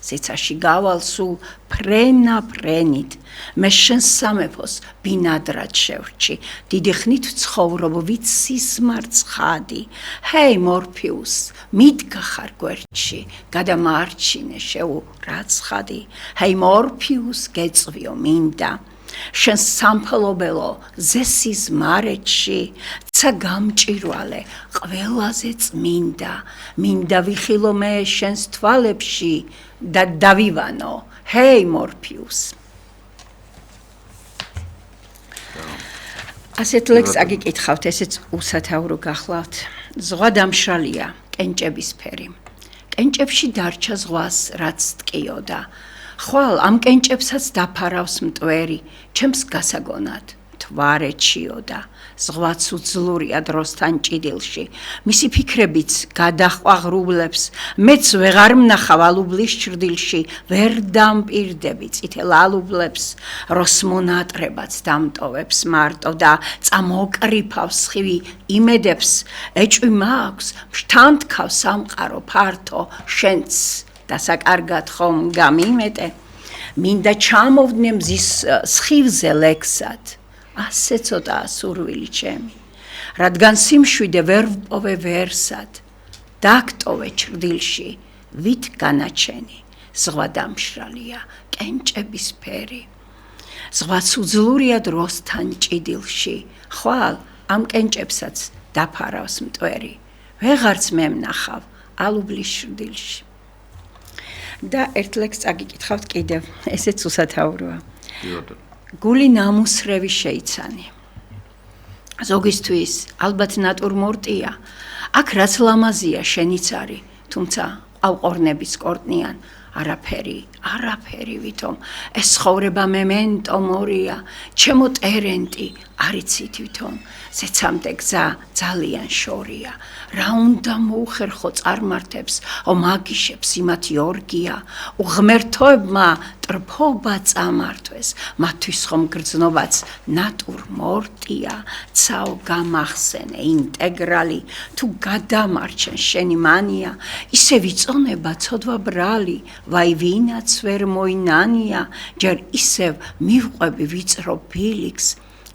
ზეცაში გავალ სულ ფრენით. მე შენს სამეფოს ბინადრად შევრჩი, დიდი ხნით ცხოვრობ ვით სისმართ ხადი. ჰეი მორფიუს, მიდგა ხარ გვერდში, გადამარჩინე შეურაცხადი. ჰეი მორფიუს, გეწვიო მინდა შენ სამფლობელო ზესის მარეთში, ცა გამჭირვალე ყველაზე წმინდა, მინდა ვიხილო მე შენს თვალებში და დავივანო. ჰეი მორფიუს. ასეთ ლექსს აგიკითხავთ, ესეც უსათაურო გახლავთ. ზღვა დამშრალია, კენჭების ფერი. კენჭებში დარჩა ზღვას, რაც ტკიოდა. ხვალ ამ კენჭებსაც დაფარავს მტვერი, ჩემს გასაგონად თვარეჩიოდა. ზღვაც უძლურია დროსთან ჭიდილში, მისი ფიქრებიც გადაჰყვა ღრუბლებს, მეც ვეღარ მნახავ ალუბლის ჭრდილში, ვერ დამპირდები წითელ ალუბლებს, როს მონატრებაც დამტოვებს მარტო და წამოკრიფავს სხივი იმედებს, ეჭვი მაქვს შთანთქავს სამყარო ფართო, შენც დასაკარგად ხომ გამიმეტე, მინდა ჩამოვდნე მზის სხივზე ლექსად, ასე ცოტაა სურვილი ჩემი, რადგან სიმშვიდე ვერ ვპოვე ვერსად, დაგტოვე ჭრდილში, ვით განაჩენი, ზღვა დამშრალია, კენჭების ფერი. ზღვაც უძლურია დროსთან ჭიდილში, ხვალ ამ კენჭებსაც დაფარავს მტვერი, ვეღარც მე მნახავ ალუბლის ჭრდილში. და ერთ ლექსს წაგიკითხავთ კიდევ, ესეც უსათაუროა. გული ნამუსრევი შეიცანი. ზოგისთვის ალბათ ნატურმორტია, აქ რაც ლამაზია შენიც არის, თუმცა ყავყორნების კორტნიან, არაფერი ვითომ, ეს ცხოვრება მემენტო მორია, ჩემო ტერენტი, არიცი თვითონ ზეცამდე გზა ძალიან შორია რა უნდა მოუხერხო წარმართებს ომაგიშებს იმათი ორგია უღმერთოებმა ტრფობა წამართვეს მათთვის ხომ გრძნობაც ნატურმორტია ცაო გამახსენე ინტეგრალი თუ გადამარჩენ შენი მანია ისე ვიწონება ცოდვა ბრალი ვაი ვინაც ვერ მოინანია ჯერ ისევ მივყვები ვიწრო ფილიქს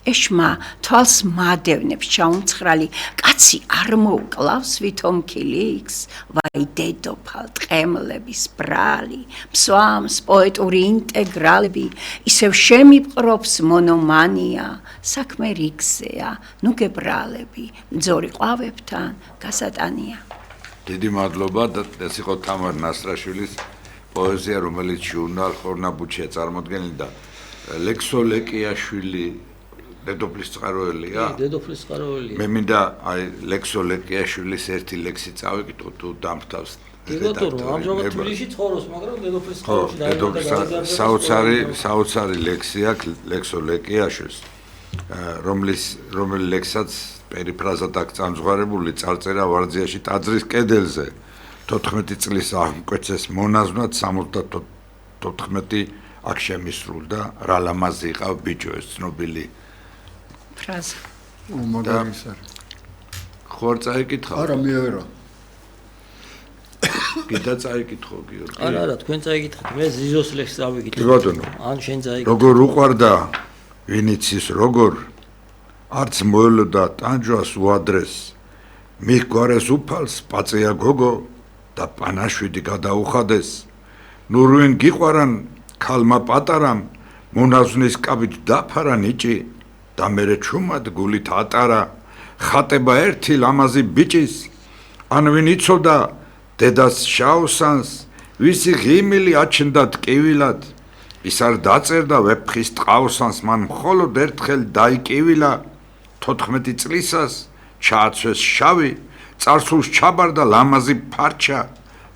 ეშმა თვალს მადევნებს ჩაუნცხრალი კაცი არ მოუკლავს ვითომ ქილიქს ვაი დედოფალ ტყემლების ბრალი მსვამს პოეტური ინტეგრალები ისევ შემიპყრობს მონომანია საქმე რიგზეა ნუ გებრალები მძორი ყვავებთან გასატანია დიდი მადლობა და ეს იყო თამარ ნასრაშვილის პოეზია რომელიც ჟურნალ ხორნაბუჩია წარმოდგენილი და ლექსო ლეკიაშვილი დედოფლის წყაროელია? დედოფლის წყაროელია. მე მინდა აი ლექსო ლეკიაშვილის ერთი ლექსი წავიკითხო თუ დამთავს. კი ბატონო, ამჟამად თბილისში ცხოვრობს, მაგრამ დედოფლის წყაროში დაიბადა საოცარი ლექსი აქვს ლექსო ლეკიაშვილს, რომელი ლექსსაც პერიფრაზად აქვს წამძღარებული წარწერა ვარძიაში ტაძრის კედელზე 14 წლის აღმკვეცეს მონაზვნად 74 აქ შემისრულდა რა ლამაზი იყავ ბიჭო ეს ცნობილი ფრაზა. მაგარი არის. ხო არ წაიკითხავ? არა, მე არა. კიდე წაიკითხო გიორგი? არა, თქვენ წაიკითხეთ. მე ზიზოს ლექსს წავიკითხე. კი ბატონო. ან შენ წაიკითხე. როგორ უყვარდა ვინიცის როგორ არც მოელოდა ტანჯვას უადრეს მიგვარეს უფალს პაწია გოგო და პანაშვიდი გადაუხადეს ნურვენ გიყვარან ქალმა პატარამ მონაზვნის კაბით დაფარა ნიჭი და მერე ჩუმად გულით ატარა ხატება ერთი ლამაზი ბიჭის ან ვინ იცოდა დედას შაოსანს ვისი ღიმილი აჩნდა ტკივილად ის არ დაწერდა ვეფხის ტყავსანს მან მხოლოდ ერთხელ დაიკივილა 14 წლისას ჩააცვეს შავი წარსულს ჩაბარდა ლამაზი ფარჩა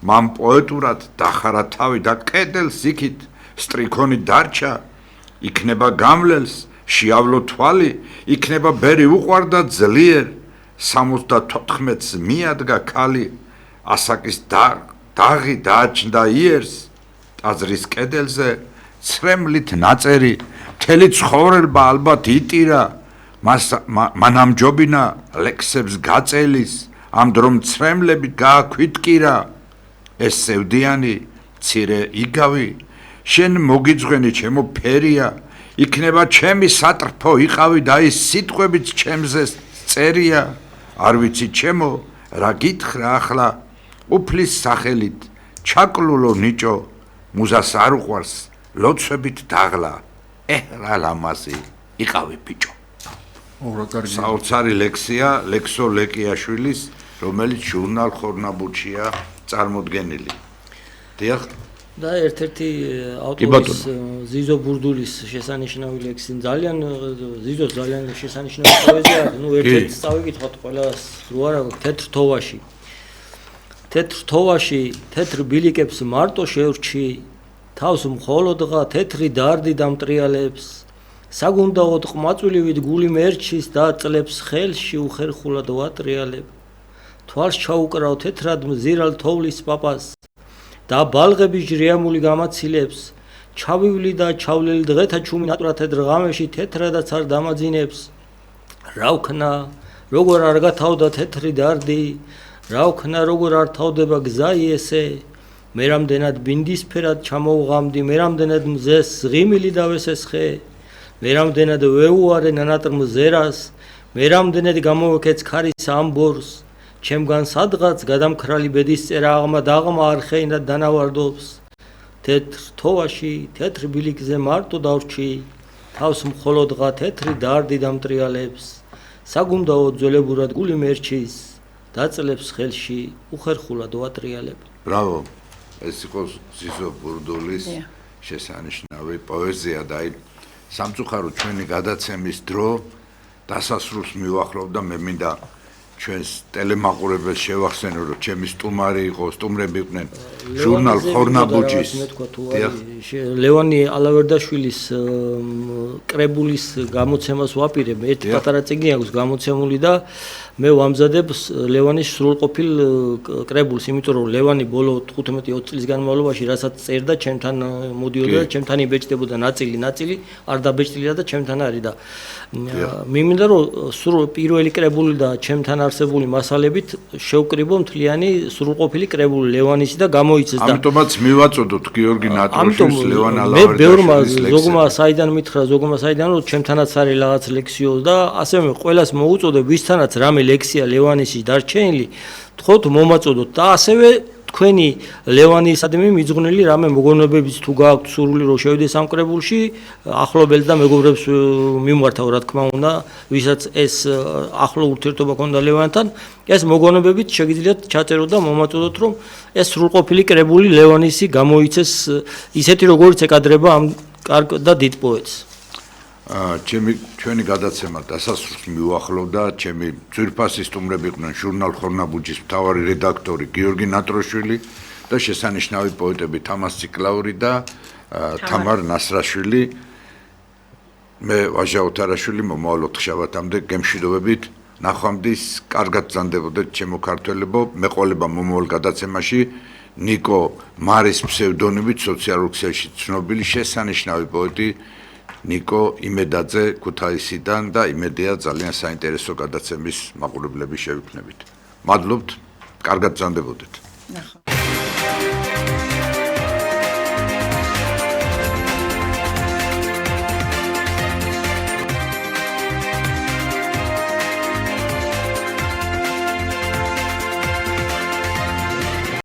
მან პოეტურად დახარა თავი და კედელს იქით სტრიქონი დარჩა იქნება გამლელს შეავლო თვალი იქნება ბერი უყვარდა ძლიერ 74-ს მიადგა ქალი ასაკის დაღი დააჩნდა იერს ტაძრის კედელზე ცრემლით ნაწერი მთელი ცხოვრება ალბათ იტირა მან ამჯობინა ლექსებს გაწელის ამ დრომ ცრემლები გააქვიტკირა ეს სევდიანი მცირე იგავი შენ მოგიძღვენი ჩემო ფერია იქნება ჩემი სატრფო იყავი და ის სიტყვებიც ჩემზე წერია არ ვიცი ჩემო რა გითხრა ახლა უფლის სახელით ჩაკლულო ნიჭო მუზას არ უყვარს ლოცვებით დაღლა რა ლამაზი იყავი ბიჭო საოცარი ლექსია ლექსო ლეკიაშვილის რომელიც ჟურნალ ხორნაბუჩია წარმოდგენილი დიახ და ერთ-ერთი ავტორის ზიზო ბურდულის შესანიშნავი ლექსი ძალიან ზიზოს ძალიან შესანიშნავი პოეზია ნუ ერთ-ერთი წავიკითხოთ ყველას რო არა თეთრ თოვაში თეთრ ბილიკებს მარტო შევრჩი თავს მხოლოდღა თეთრი დარდი დამტრიალებს საგუნდაოდ ყმაწვილივით გული მერჩის და წლებს ხელში უხერხულად ვატრიალებ თვალს ჩაუკრავ თეთრად მზირალ თოვლის პაპას და ბალღების ჟრიამული გამაცილებს ჩავივლი და ჩავლელი დღეთა ჩუმი ნატვრად დღამეში თეთრადაც არ დამაძინებს რა ვქნა როგორ არ გათავდა თეთრი დარდი რა ვქნა როგორ არ თავდება გზაი ესე მე რამდენად ბინდისფერად ჩამოვღამდი მე რამდენად მზეს ღიმილი დავესესხე მე რამდენად ვეუარე ნანატრ მზერას მე რამდენად გამოვეკეც ქარის ამბორს ჩემგან სადღაც გადამქრალი ბედის წერა აღმა დაღმა არხეინად დანავარდობს თეთრ თოვაში თეთრ ბილიკზე მარტო დავრჩი თავს მხოლოდღა თეთრი დარდი დამტრიალებს საგუნდაოდ ძველებურად გული მერჩის დაწლებს ხელში უხერხულად ვატრიალებ ბრავო ეს იყო ზიზო ბურდულის შესანიშნავი პოეზია და სამწუხაროდ ჩვენი გადაცემის დრო დასასრულს მივახლოვდა მე მინდა ჩვენს ტელემაყურებელს შევახსენო, რომ ჩემი სტუმარი იყო, სტუმრები იყვნენ ჟურნალ ხორნაბუჯის. ლევანი ალავერდაშვილის კრებულის გამოცემას ვაპირებ. ერთი პატარა წიგნი აქვს გამოცემული და მე ვამზადებ ლევანის სრულყოფილ კრებულს, იმიტომ რომ ლევანი ბოლო 15-20 წლის განმავლობაში რასაც წერდა, ჩემთან მოდიოდა და ჩემთან იბეჭდებოდა ნაწილი არ დაბეჭდილია და ჩემთან არის და მიმინდა რომ სრულ პირველი კრებული და ჩემთან არსებული მასალებით შევკრიბო მთლიანი სრულყოფილი კრებული ლევანისი და გამოიცეს და ამიტომაც მივაწოდოთ გიორგი ნატროშვილს ლევან ალავერდაშვილის ლექსი. ზოგმა საიდან მითხრა, ზოგმა საიდან რომ ჩემთანაც არის რაღაც ლექსიო და ასევე ყველას მოუწოდებ ვისთანაც რამე ლექსია ლევანისი დარჩენილი, თქოთ მომაწოდოთ და ასევე თქვენი ლევანისადმი მიძღვნილი რამე მოგონებებიც თუ გააქვთ სურვილი რომ შევიდეს ამ კრებულში, ახლობელს და მეგობრებს მიმართავ რა თქმა უნდა, ვისაც ეს ახლო ურთიერთობა ქონდა ლევანთან, ეს მოგონებებით შეგიძლიათ ჩაწეროთ და მომაწოდოთ რომ ეს სრულყოფილი კრებული ლევანისი გამოიცეს ისეთი როგორც ეკადრება ამ კარგ და დიდ პოეტს. ჩვენი გადაცემა დასასრულს მიუახლოვდა, ჩემი ძვირფასი სტუმრები იყვნენ ჟურნალ ხორნაბუჯის მთავარი რედაქტორი გიორგი ნატროშვილი და შესანიშნავი პოეტები თამარ ციკლაური და თამარ ნასრაშვილი. მე ვაჟა ოთარაშვილი მომავალ 4 შაბათამდე გემშვიდობებით. ნახვამდის, კარგად ბრძანდებოდეთ ჩემო ქართველებო, მეყოლება მომავალ გადაცემაში ნიკო მარის ფსევდონიმით სოციალურ ქსელში ცნობილი შესანიშნავი პოეტი ნიკო იმედაძე ქუთაისიდან და იმედია ძალიან საინტერესო გადაცემის მაყურებლები შევიქნებით. მადლობთ, კარგად ბრძანდებოდეთ.